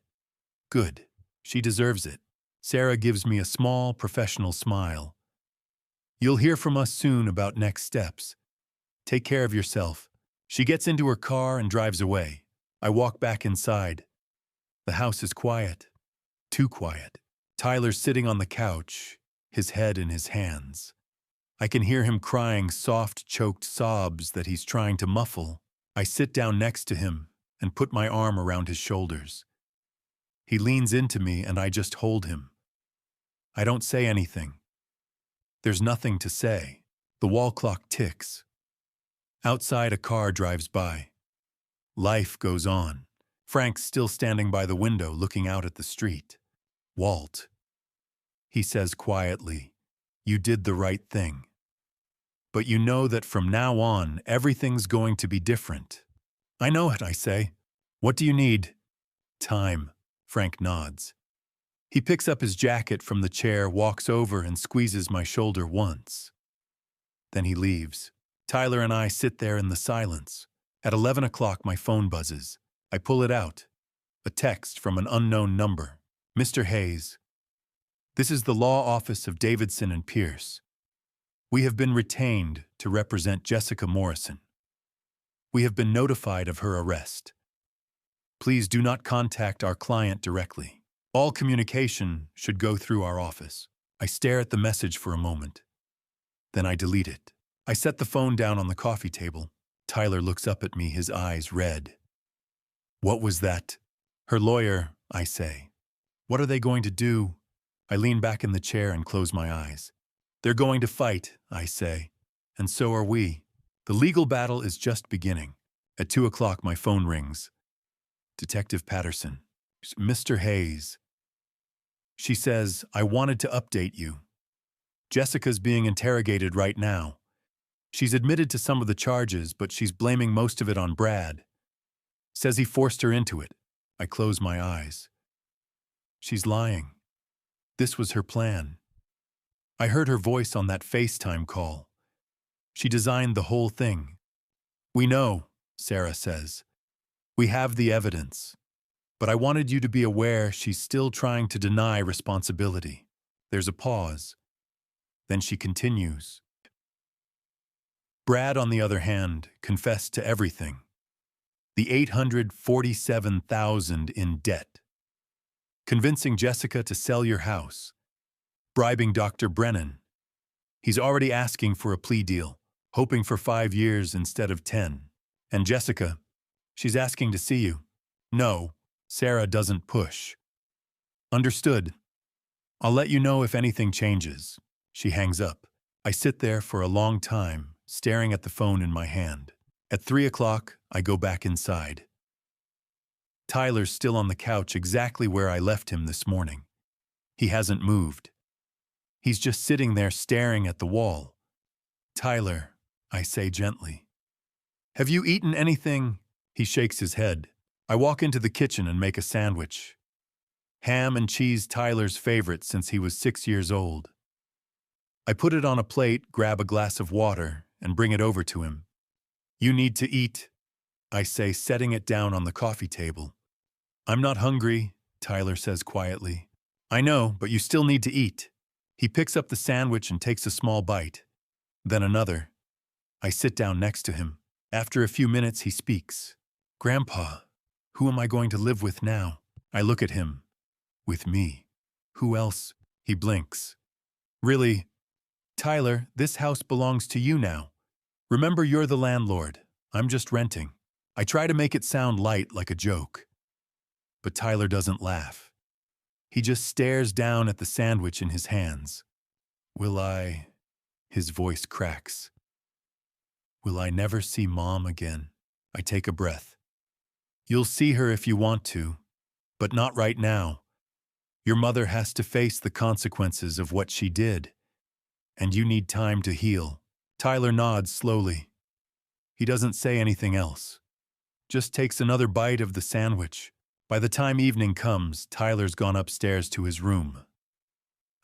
"Good. She deserves it." Sarah gives me a small, professional smile. "You'll hear from us soon about next steps. Take care of yourself." She gets into her car and drives away. I walk back inside. The house is quiet. Too quiet. Tyler's sitting on the couch, his head in his hands. I can hear him crying soft, choked sobs that he's trying to muffle. I sit down next to him and put my arm around his shoulders. He leans into me and I just hold him. I don't say anything. There's nothing to say. The wall clock ticks. Outside, a car drives by. Life goes on. Frank's still standing by the window looking out at the street. "Walt," he says quietly, "you did the right thing. But you know that from now on, everything's going to be different." "I know it," I say. "What do you need?" "Time," Frank nods. He picks up his jacket from the chair, walks over and squeezes my shoulder once. Then he leaves. Tyler and I sit there in the silence. At 11 o'clock, my phone buzzes. I pull it out. A text from an unknown number. "Mr. Hayes, this is the law office of Davidson and Pierce. We have been retained to represent Jessica Morrison. We have been notified of her arrest. Please do not contact our client directly. All communication should go through our office." I stare at the message for a moment. Then I delete it. I set the phone down on the coffee table. Tyler looks up at me, his eyes red. "What was that?" "Her lawyer," I say. "What are they going to do?" I lean back in the chair and close my eyes. "They're going to fight," I say. "And so are we. The legal battle is just beginning." At 2 o'clock, my phone rings. Detective Patterson. "Mr. Hayes." She says, "I wanted to update you. Jessica's being interrogated right now. She's admitted to some of the charges, but she's blaming most of it on Brad. Says he forced her into it." I close my eyes. She's lying. This was her plan. I heard her voice on that FaceTime call. She designed the whole thing. "We know," Sarah says. "We have the evidence. But I wanted you to be aware she's still trying to deny responsibility." There's a pause. Then she continues. "Brad, on the other hand, confessed to everything. The $847,000 in debt. Convincing Jessica to sell your house. Bribing Dr. Brennan. He's already asking for a plea deal, hoping for 5 years instead of 10. And Jessica, she's asking to see you." "No." Sarah doesn't push. "Understood. I'll let you know if anything changes." She hangs up. I sit there for a long time, staring at the phone in my hand. At 3 o'clock, I go back inside. Tyler's still on the couch exactly where I left him this morning. He hasn't moved. He's just sitting there staring at the wall. "Tyler," I say gently. "Have you eaten anything?" He shakes his head. I walk into the kitchen and make a sandwich. Ham and cheese, Tyler's favorite since he was 6 years old. I put it on a plate, grab a glass of water, and bring it over to him. "You need to eat," I say, setting it down on the coffee table. "I'm not hungry," Tyler says quietly. "I know, but you still need to eat." He picks up the sandwich and takes a small bite. Then another. I sit down next to him. After a few minutes, he speaks. "Grandpa, who am I going to live with now?" I look at him. "With me. Who else?" He blinks. "Really? Tyler, this house belongs to you now. Remember, you're the landlord. I'm just renting." I try to make it sound light, like a joke. But Tyler doesn't laugh. He just stares down at the sandwich in his hands. "Will I His voice cracks. Will I never see Mom again? I take a breath. You'll see her if you want to, but not right now. Your mother has to face the consequences of what she did, and you need time to heal. Tyler nods slowly. He doesn't say anything else. Just takes another bite of the sandwich. By the time evening comes, Tyler's gone upstairs to his room.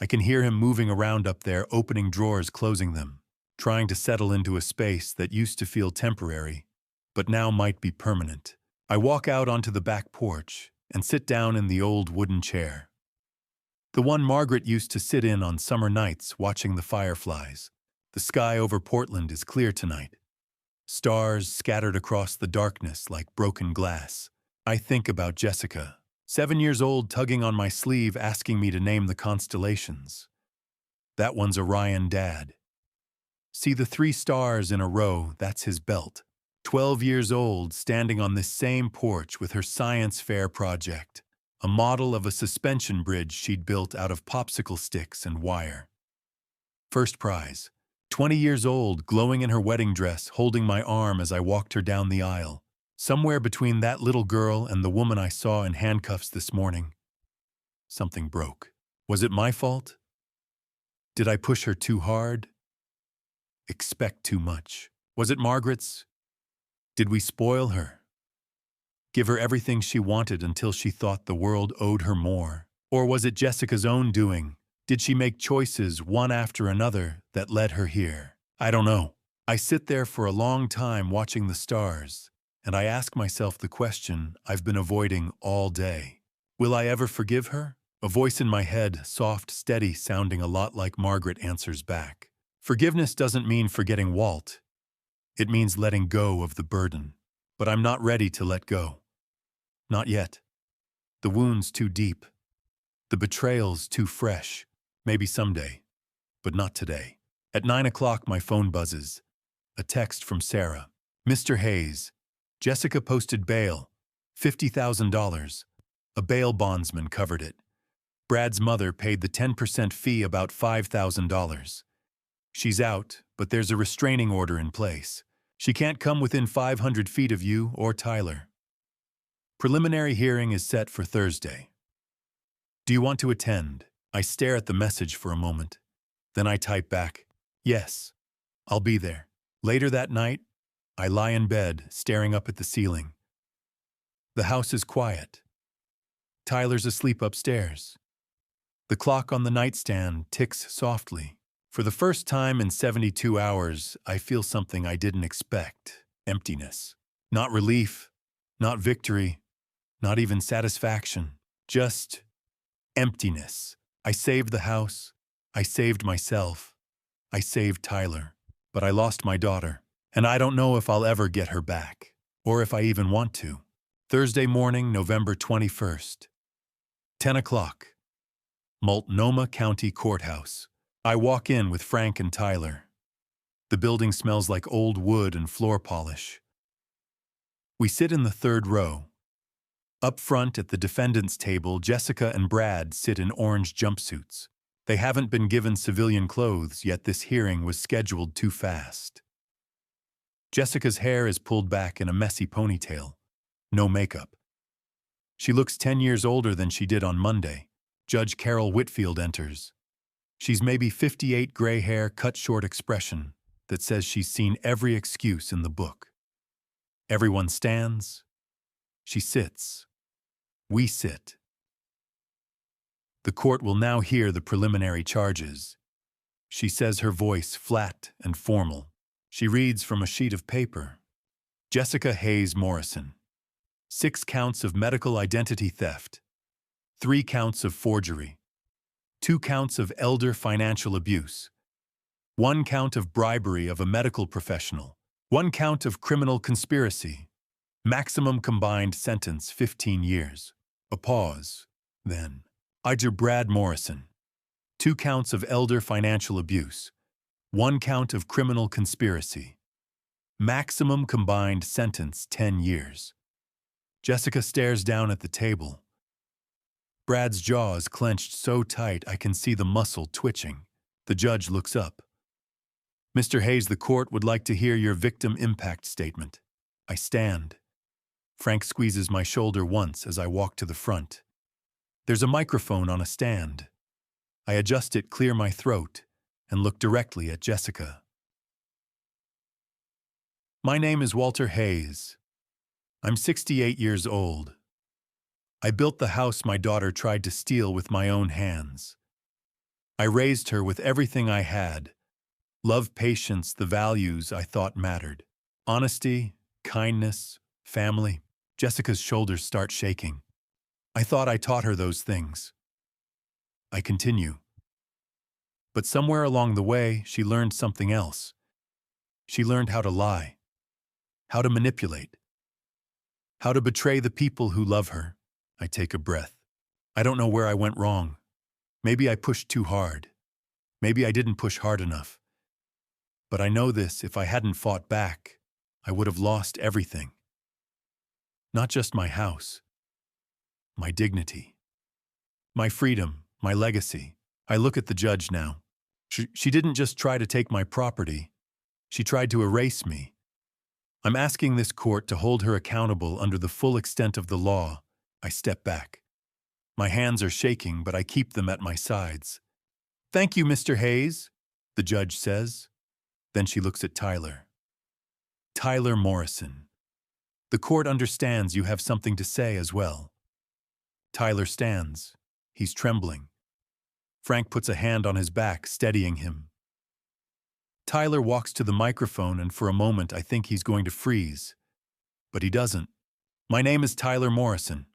I can hear him moving around up there, opening drawers, closing them, trying to settle into a space that used to feel temporary, but now might be permanent. I walk out onto the back porch and sit down in the old wooden chair. The one Margaret used to sit in on summer nights watching the fireflies. The sky over Portland is clear tonight. Stars scattered across the darkness like broken glass. I think about Jessica, 7 years old, tugging on my sleeve, asking me to name the constellations. That one's Orion, Dad. See the 3 stars in a row, that's his belt. 12 years old, standing on this same porch with her science fair project, a model of a suspension bridge she'd built out of popsicle sticks and wire. First prize. 20 years old, glowing in her wedding dress, holding my arm as I walked her down the aisle. Somewhere between that little girl and the woman I saw in handcuffs this morning, something broke. Was it my fault? Did I push her too hard? Expect too much? Was it Margaret's? Did we spoil her? Give her everything she wanted until she thought the world owed her more? Or was it Jessica's own doing? Did she make choices, one after another, that led her here? I don't know. I sit there for a long time watching the stars, and I ask myself the question I've been avoiding all day. Will I ever forgive her? A voice in my head, soft, steady, sounding a lot like Margaret, answers back. Forgiveness doesn't mean forgetting Walt. It means letting go of the burden. But I'm not ready to let go. Not yet. The wound's too deep. The betrayal's too fresh. Maybe someday, but not today. At 9 o'clock, my phone buzzes. A text from Sarah. Mr. Hayes, Jessica posted bail, $50,000. A bail bondsman covered it. Brad's mother paid the 10% fee, about $5,000. She's out, but there's a restraining order in place. She can't come within 500 feet of you or Tyler. Preliminary hearing is set for Thursday. Do you want to attend? I stare at the message for a moment. Then I type back, yes, I'll be there. Later that night, I lie in bed, staring up at the ceiling. The house is quiet. Tyler's asleep upstairs. The clock on the nightstand ticks softly. For the first time in 72 hours, I feel something I didn't expect. Emptiness. Not relief, not victory, not even satisfaction. Just emptiness. I saved the house. I saved myself. I saved Tyler. But I lost my daughter. And I don't know if I'll ever get her back. Or if I even want to. Thursday morning, November 21st. 10 o'clock. Multnomah County Courthouse. I walk in with Frank and Tyler. The building smells like old wood and floor polish. We sit in the 3rd row. Up front at the defendant's table, Jessica and Brad sit in orange jumpsuits. They haven't been given civilian clothes, yet this hearing was scheduled too fast. Jessica's hair is pulled back in a messy ponytail. No makeup. She looks 10 years older than she did on Monday. Judge Carol Whitfield enters. She's maybe 58, gray hair, cut short expression that says she's seen every excuse in the book. Everyone stands. She sits. We sit. The court will now hear the preliminary charges. She says, her voice flat and formal. She reads from a sheet of paper. Jessica Hayes Morrison. 6 counts of medical identity theft. 3 counts of forgery. 2 counts of elder financial abuse. 1 count of bribery of a medical professional. 1 count of criminal conspiracy. Maximum combined sentence 15 years. A pause. Then. Ija Brad Morrison. 2 counts of elder financial abuse. 1 count of criminal conspiracy. Maximum combined sentence 10 years. Jessica stares down at the table. Brad's jaw is clenched so tight I can see the muscle twitching. The judge looks up. Mr. Hayes, the court would like to hear your victim impact statement. I stand. Frank squeezes my shoulder once as I walk to the front. There's a microphone on a stand. I adjust it, clear my throat, and look directly at Jessica. My name is Walter Hayes. I'm 68 years old. I built the house my daughter tried to steal with my own hands. I raised her with everything I had: love, patience, the values I thought mattered. Honesty, kindness, family. Jessica's shoulders start shaking. I thought I taught her those things. I continue. But somewhere along the way, she learned something else. She learned how to lie, how to manipulate, how to betray the people who love her. I take a breath. I don't know where I went wrong. Maybe I pushed too hard. Maybe I didn't push hard enough. But I know this: if I hadn't fought back, I would have lost everything. Not just my house, my dignity, my freedom, my legacy. I look at the judge now. She didn't just try to take my property. She tried to erase me. I'm asking this court to hold her accountable under the full extent of the law. I step back. My hands are shaking, but I keep them at my sides. Thank you, Mr. Hayes, the judge says. Then she looks at Tyler. Tyler Morrison. The court understands you have something to say as well. Tyler stands. He's trembling. Frank puts a hand on his back, steadying him. Tyler walks to the microphone, and for a moment I think he's going to freeze. But he doesn't. My name is Tyler Morrison.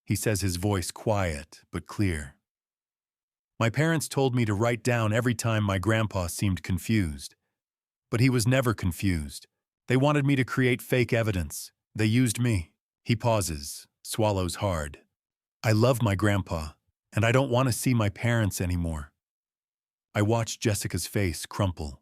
He says, his voice quiet but clear. My parents told me to write down every time my grandpa seemed confused. But he was never confused. They wanted me to create fake evidence. They used me. He pauses, swallows hard. I love my grandpa, and I don't want to see my parents anymore. I watch Jessica's face crumple.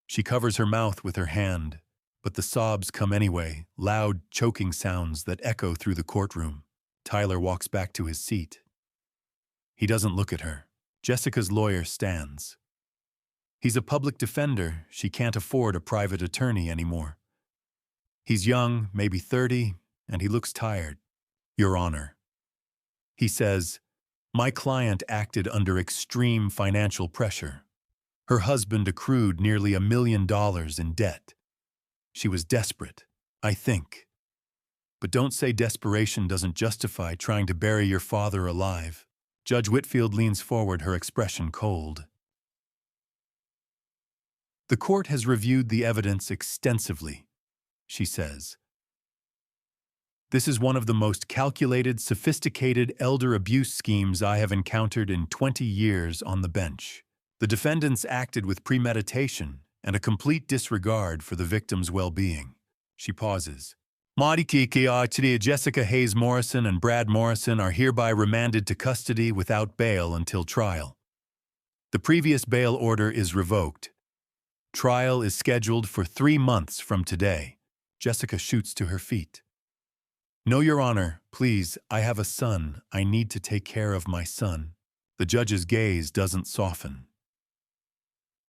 She covers her mouth with her hand, but the sobs come anyway, loud, choking sounds that echo through the courtroom. Tyler walks back to his seat. He doesn't look at her. Jessica's lawyer stands. He's a public defender. She can't afford a private attorney anymore. He's young, maybe 30, and he looks tired. Your Honor. He says, my client acted under extreme financial pressure. Her husband accrued nearly $1 million in debt. She was desperate, I think. But don't say desperation doesn't justify trying to bury your father alive. Judge Whitfield leans forward, her expression cold. The court has reviewed the evidence extensively, she says. This is one of the most calculated, sophisticated elder abuse schemes I have encountered in 20 years on the bench. The defendants acted with premeditation and a complete disregard for the victim's well-being. She pauses. Jessica Hayes Morrison and Brad Morrison are hereby remanded to custody without bail until trial. The previous bail order is revoked. Trial is scheduled for 3 months from today. Jessica shoots to her feet. No, Your Honor, please, I have a son. I need to take care of my son. The judge's gaze doesn't soften.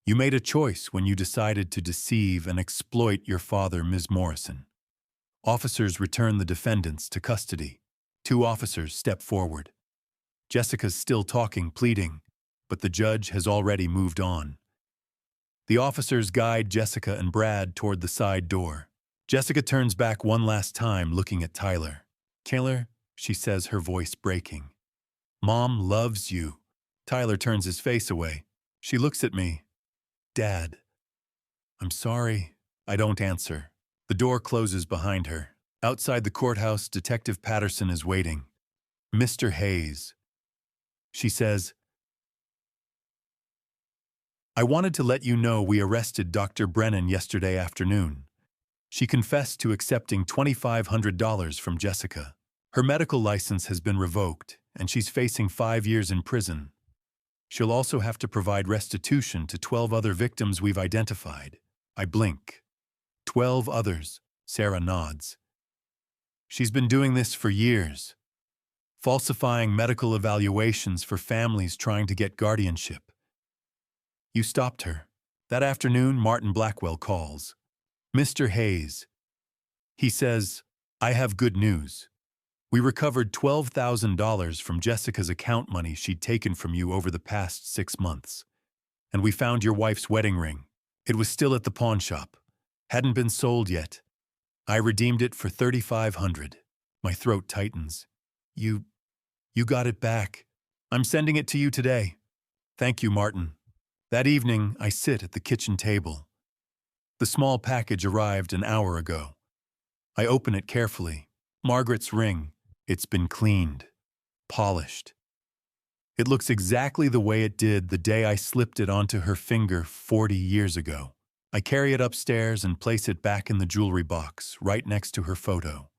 You made a choice when you decided to deceive and exploit your father, Ms. Morrison. Officers return the defendants to custody. 2 officers step forward. Jessica's still talking, pleading, but the judge has already moved on. The officers guide Jessica and Brad toward the side door. Jessica turns back one last time, looking at Tyler. Tyler, she says, her voice breaking. Mom loves you. Tyler turns his face away. She looks at me. Dad. I'm sorry. I don't answer. The door closes behind her. Outside the courthouse, Detective Patterson is waiting. Mr. Hayes. She says, I wanted to let you know we arrested Dr. Brennan yesterday afternoon. She confessed to accepting $2,500 from Jessica. Her medical license has been revoked, and she's facing 5 years in prison. She'll also have to provide restitution to 12 other victims we've identified. I blink. 12 others, Sarah nods. She's been doing this for years, falsifying medical evaluations for families trying to get guardianship. You stopped her. That afternoon, Martin Blackwell calls. Mr. Hayes. He says, I have good news. We recovered $12,000 from Jessica's account money she'd taken from you over the past 6 months. And we found your wife's wedding ring. It was still at the pawn shop. Hadn't been sold yet. I redeemed it for $3,500. My throat tightens. You got it back. I'm sending it to you today. Thank you, Martin. That evening, I sit at the kitchen table. The small package arrived an hour ago. I open it carefully. Margaret's ring. It's been cleaned, polished. It looks exactly the way it did the day I slipped it onto her finger 40 years ago. I carry it upstairs and place it back in the jewelry box, right next to her photo.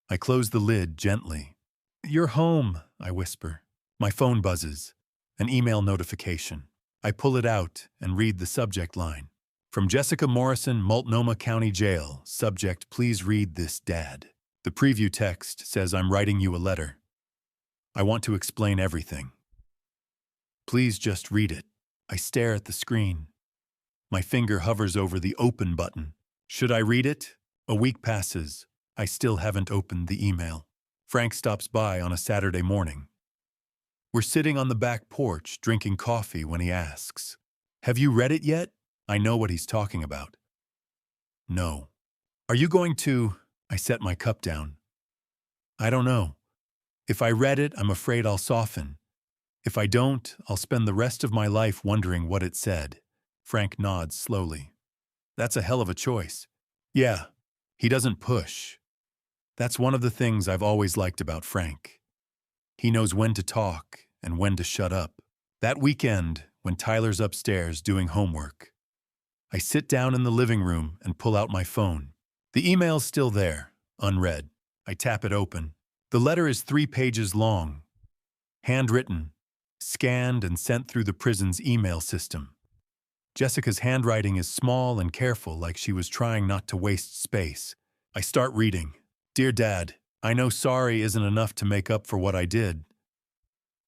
I close the lid gently. You're home, I whisper. My phone buzzes. An email notification. I pull it out and read the subject line. From Jessica Morrison, Multnomah County Jail. Subject, please read this, Dad. The preview text says I'm writing you a letter. I want to explain everything. Please just read it. I stare at the screen. My finger hovers over the open button. Should I read it? A week passes. I still haven't opened the email. Frank stops by on a Saturday morning. We're sitting on the back porch drinking coffee when he asks, Have you read it yet? I know what he's talking about. No. Are you going to? I set my cup down. I don't know. If I read it, I'm afraid I'll soften. If I don't, I'll spend the rest of my life wondering what it said. Frank nods slowly. That's a hell of a choice. Yeah, he doesn't push. That's one of the things I've always liked about Frank. He knows when to talk and when to shut up. That weekend, when Tyler's upstairs doing homework, I sit down in the living room and pull out my phone. The email's still there, unread. I tap it open. The letter is 3 pages long, handwritten, scanned and sent through the prison's email system. Jessica's handwriting is small and careful, like she was trying not to waste space. I start reading. Dear Dad, I know sorry isn't enough to make up for what I did.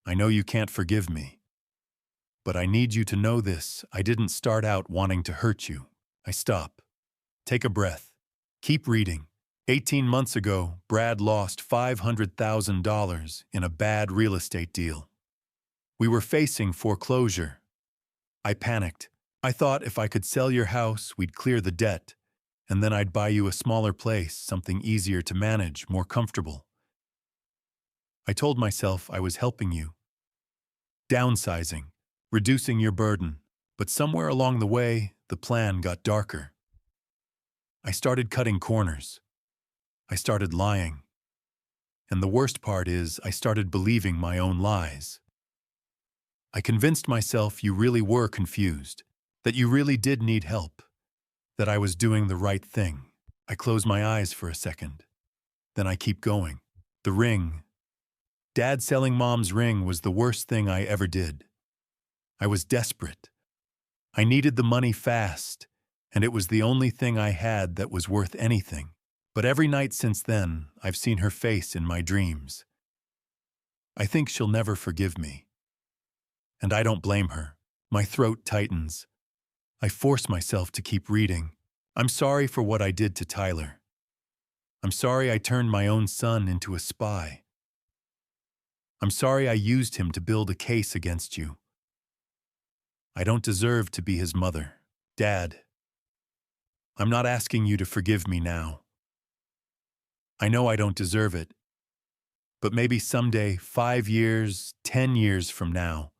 I know you can't forgive me. But I need you to know this. I didn't start out wanting to hurt you. I stop. Take a breath. Keep reading. 18 months ago, Brad lost $500,000 in a bad real estate deal. We were facing foreclosure. I panicked. I thought if I could sell your house, we'd clear the debt, and then I'd buy you a smaller place, something easier to manage, more comfortable. I told myself I was helping you. Downsizing, reducing your burden, but somewhere along the way, the plan got darker. I started cutting corners. I started lying. And the worst part is, I started believing my own lies. I convinced myself you really were confused, that you really did need help, that I was doing the right thing. I close my eyes for a second. Then I keep going. The ring. Dad selling Mom's ring was the worst thing I ever did. I was desperate. I needed the money fast, and it was the only thing I had that was worth anything. But every night since then, I've seen her face in my dreams. I think she'll never forgive me. And I don't blame her. My throat tightens. I force myself to keep reading. I'm sorry for what I did to Tyler. I'm sorry I turned my own son into a spy. I'm sorry I used him to build a case against you. I don't deserve to be his mother. Dad, I'm not asking you to forgive me now. I know I don't deserve it, but maybe someday, 5 years, 10 years from now,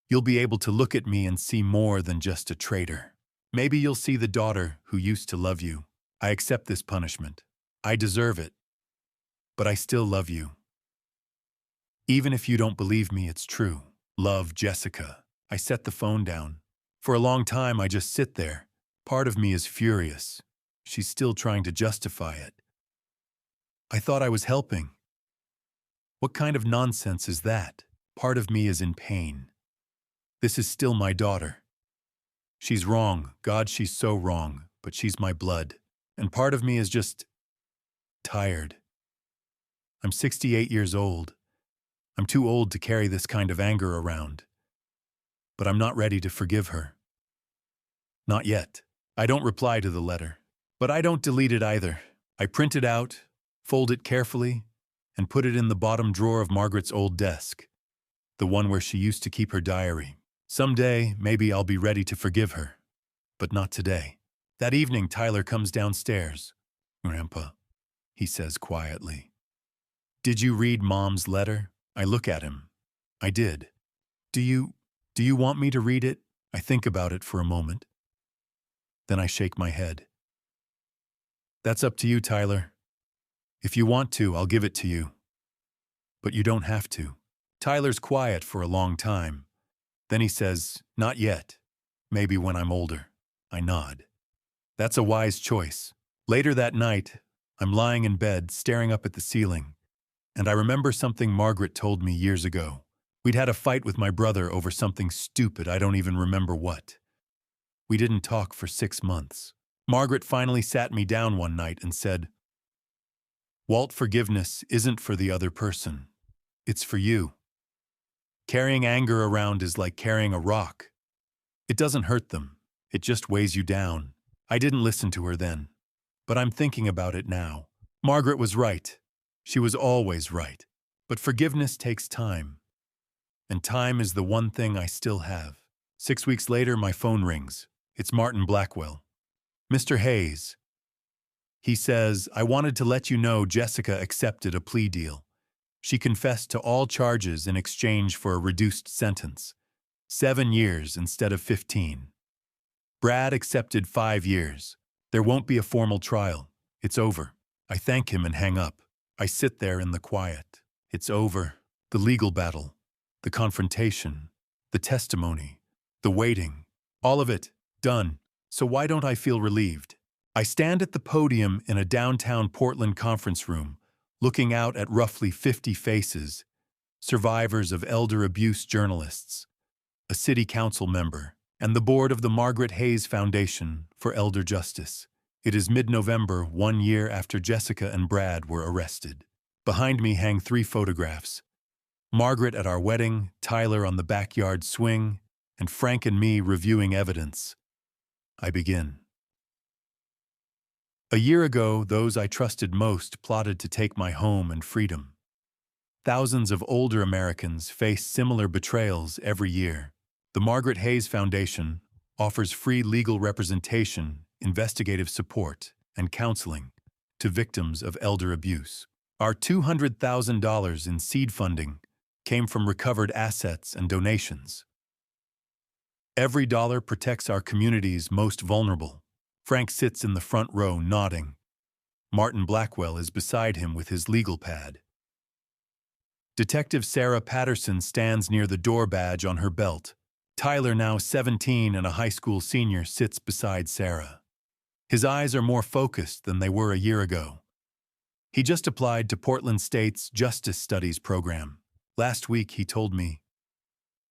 you'll be able to look at me and see more than just a traitor. Maybe you'll see the daughter who used to love you. I accept this punishment. I deserve it, but I still love you. Even if you don't believe me, it's true. Love, Jessica. I set the phone down. For a long time, I just sit there. Part of me is furious. She's still trying to justify it. I thought I was helping. What kind of nonsense is that? Part of me is in pain. This is still my daughter. She's wrong. God, she's so wrong, but she's my blood. And part of me is just tired. I'm 68 years old. I'm too old to carry this kind of anger around. But I'm not ready to forgive her. Not yet. I don't reply to the letter. But I don't delete it either. I print it out, fold it carefully, and put it in the bottom drawer of Margaret's old desk, the one where she used to keep her diary. Someday, maybe I'll be ready to forgive her. But not today. That evening, Tyler comes downstairs. "Grandpa," he says quietly. "Did you read Mom's letter?" I look at him. I did. Do you want me to read it?" I think about it for a moment. Then I shake my head. "That's up to you, Tyler. If you want to, I'll give it to you. But you don't have to." Tyler's quiet for a long time. Then he says, "Not yet. Maybe when I'm older." I nod. That's a wise choice. Later that night, I'm lying in bed, staring up at the ceiling, and I remember something Margaret told me years ago. We'd had a fight with my brother over something stupid, I don't even remember what. We didn't talk for 6 months. Margaret finally sat me down one night and said, "Walt, forgiveness isn't for the other person. It's for you. Carrying anger around is like carrying a rock. It doesn't hurt them. It just weighs you down." I didn't listen to her then, but I'm thinking about it now. Margaret was right. She was always right. But forgiveness takes time. And time is the one thing I still have. 6 weeks later, my phone rings. It's Martin Blackwell. "Mr. Hayes," he says, "I wanted to let you know Jessica accepted a plea deal. She confessed to all charges in exchange for a reduced sentence. 7 years instead of 15. Brad accepted 5 years. There won't be a formal trial. It's over." I thank him and hang up. I sit there in the quiet. It's over. The legal battle, the confrontation, the testimony, the waiting, all of it, done. So why don't I feel relieved? I stand at the podium in a downtown Portland conference room, looking out at roughly 50 faces, survivors of elder abuse journalists, a city council member, and the board of the Margaret Hayes Foundation for Elder Justice. It is mid-November, 1 year after Jessica and Brad were arrested. Behind me hang 3 photographs. Margaret at our wedding, Tyler on the backyard swing, and Frank and me reviewing evidence. I begin. A year ago, those I trusted most plotted to take my home and freedom. Thousands of older Americans face similar betrayals every year. The Margaret Hayes Foundation offers free legal representation, investigative support, and counseling to victims of elder abuse. Our $200,000 in seed funding came from recovered assets and donations. Every dollar protects our community's most vulnerable. Frank sits in the front row nodding. Martin Blackwell is beside him with his legal pad. Detective Sarah Patterson stands near the door badge on her belt. Tyler, now 17 and a high school senior, sits beside Sarah. His eyes are more focused than they were a year ago. He just applied to Portland State's Justice Studies program. Last week he told me,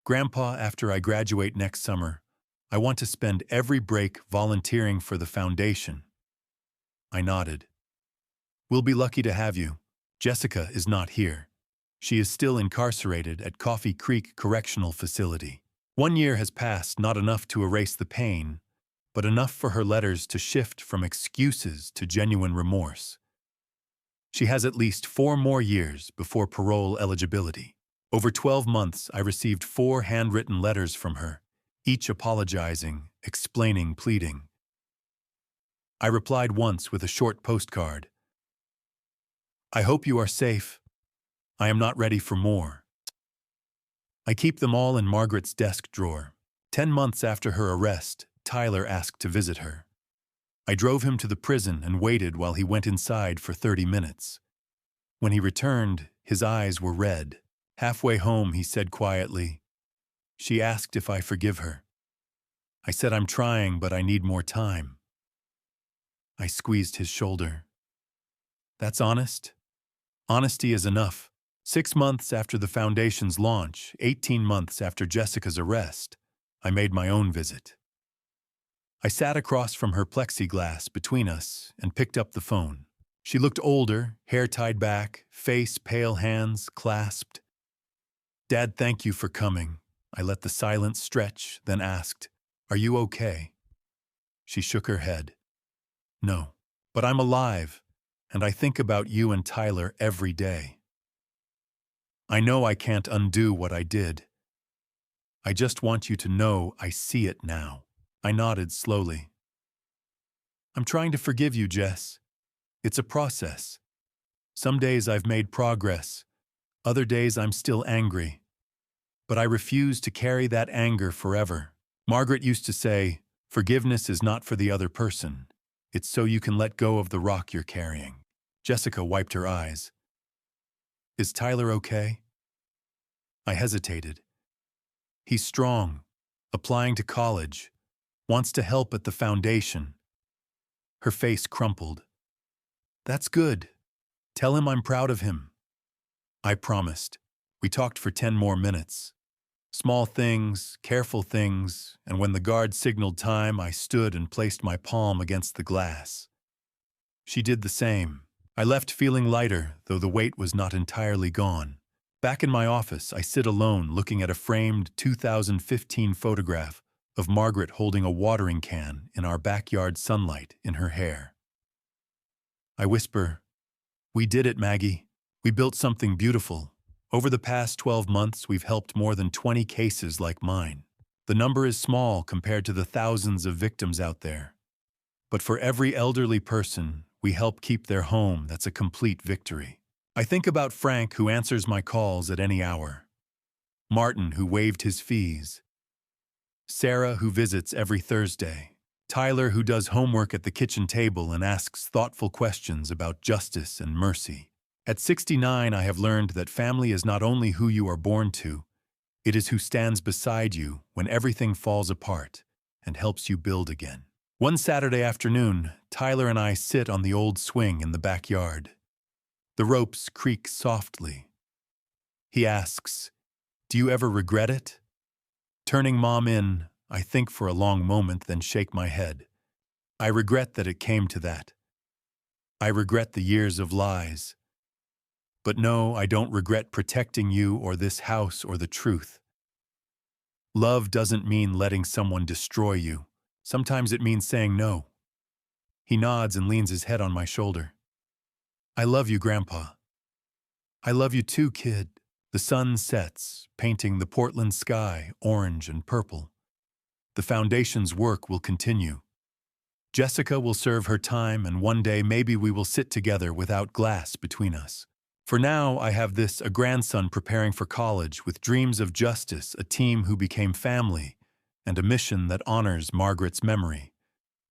"Grandpa, after I graduate next summer, I want to spend every break volunteering for the foundation." I nodded. "We'll be lucky to have you. Jessica is not here. She is still incarcerated at Coffee Creek Correctional Facility. 1 year has passed, not enough to erase the pain, but enough for her letters to shift from excuses to genuine remorse. She has at least 4 more years before parole eligibility. Over 12 months, I received 4 handwritten letters from her, each apologizing, explaining, pleading. I replied once with a short postcard. "I hope you are safe. I am not ready for more." I keep them all in Margaret's desk drawer. 10 months after her arrest, Tyler asked to visit her. I drove him to the prison and waited while he went inside for 30 minutes. When he returned, his eyes were red. Halfway home, he said quietly, "She asked if I forgive her. I said I'm trying, but I need more time." I squeezed his shoulder. "That's honest? Honesty is enough." 6 months after the foundation's launch, 18 months after Jessica's arrest, I made my own visit. I sat across from her plexiglass between us and picked up the phone. She looked older, hair tied back, face pale, hands clasped. "Dad, thank you for coming." I let the silence stretch, then asked, "Are you okay?" She shook her head. No, but I'm alive, and I think about you and Tyler every day. I know I can't undo what I did. I just want you to know I see it now. I nodded slowly. I'm trying to forgive you, Jess. It's a process. Some days I've made progress. Other days I'm still angry. But I refuse to carry that anger forever. Margaret used to say, forgiveness is not for the other person. It's so you can let go of the rock you're carrying. Jessica wiped her eyes. Is Tyler okay? I hesitated. He's strong, applying to college, wants to help at the foundation. Her face crumpled. That's good. Tell him I'm proud of him. I promised. We talked for 10 more minutes. Small things, careful things, and when the guard signaled time, I stood and placed my palm against the glass. She did the same. I left feeling lighter, though the weight was not entirely gone. Back in my office, I sit alone looking at a framed 2015 photograph of Margaret holding a watering can in our backyard sunlight in her hair. I whisper, "We did it, Maggie. We built something beautiful. Over the past 12 months, we've helped more than 20 cases like mine. The number is small compared to the thousands of victims out there. But for every elderly person, we help keep their home. That's a complete victory. I think about Frank, who answers my calls at any hour. Martin, who waived his fees. Sarah, who visits every Thursday. Tyler, who does homework at the kitchen table and asks thoughtful questions about justice and mercy. At 69, I have learned that family is not only who you are born to, it is who stands beside you when everything falls apart and helps you build again. One Saturday afternoon, Tyler and I sit on the old swing in the backyard. The ropes creak softly. He asks, "Do you ever regret it?" Turning Mom in, I think for a long moment, then shake my head. I regret that it came to that. I regret the years of lies. But no, I don't regret protecting you or this house or the truth. Love doesn't mean letting someone destroy you. Sometimes it means saying no. He nods and leans his head on my shoulder. I love you, Grandpa. I love you too, kid. The sun sets, painting the Portland sky orange and purple. The foundation's work will continue. Jessica will serve her time, and one day maybe we will sit together without glass between us. For now, I have a grandson preparing for college with dreams of justice, a team who became family, and a mission that honors Margaret's memory.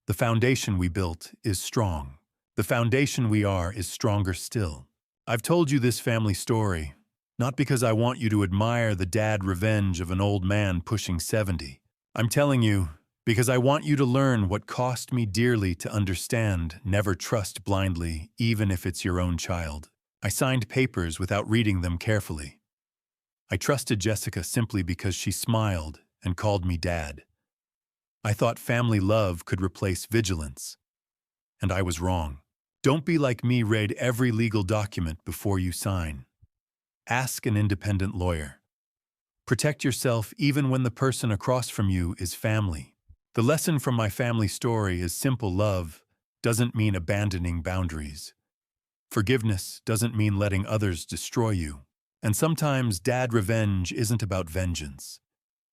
The foundation we built is strong. The foundation we are is stronger still. I've told you this family story, not because I want you to admire the dad revenge of an old man pushing 70. I'm telling you because I want you to learn what cost me dearly to understand never trust blindly, even if it's your own child. I signed papers without reading them carefully. I trusted Jessica simply because she smiled and called me Dad. I thought family love could replace vigilance. And I was wrong. Don't be like me, read every legal document before you sign. Ask an independent lawyer. Protect yourself even when the person across from you is family. The lesson from my family story is simple: love doesn't mean abandoning boundaries. Forgiveness doesn't mean letting others destroy you. And sometimes dad revenge isn't about vengeance.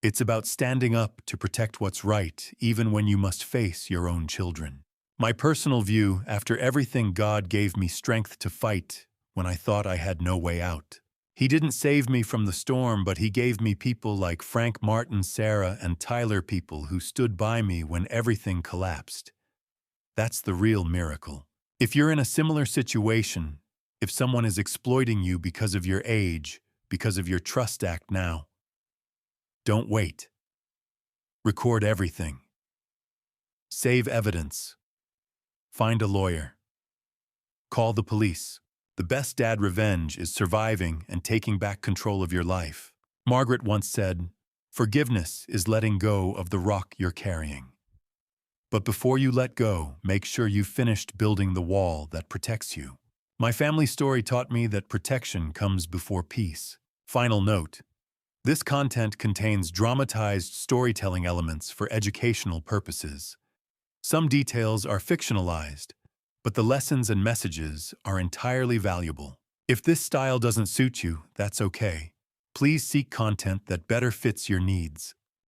It's about standing up to protect what's right, even when you must face your own children. My personal view, after everything, God gave me strength to fight when I thought I had no way out. He didn't save me from the storm, but he gave me people like Frank, Martin, Sarah, and Tyler, people who stood by me when everything collapsed. That's the real miracle. If you're in a similar situation, if someone is exploiting you because of your age, because of your trust act now, don't wait. Record everything. Save evidence. Find a lawyer. Call the police. The best dad revenge is surviving and taking back control of your life. Margaret once said, "Forgiveness is letting go of the rock you're carrying." But before you let go, make sure you've finished building the wall that protects you. My family story taught me that protection comes before peace. Final note: this content contains dramatized storytelling elements for educational purposes. Some details are fictionalized, but the lessons and messages are entirely valuable. If this style doesn't suit you, that's okay. Please seek content that better fits your needs.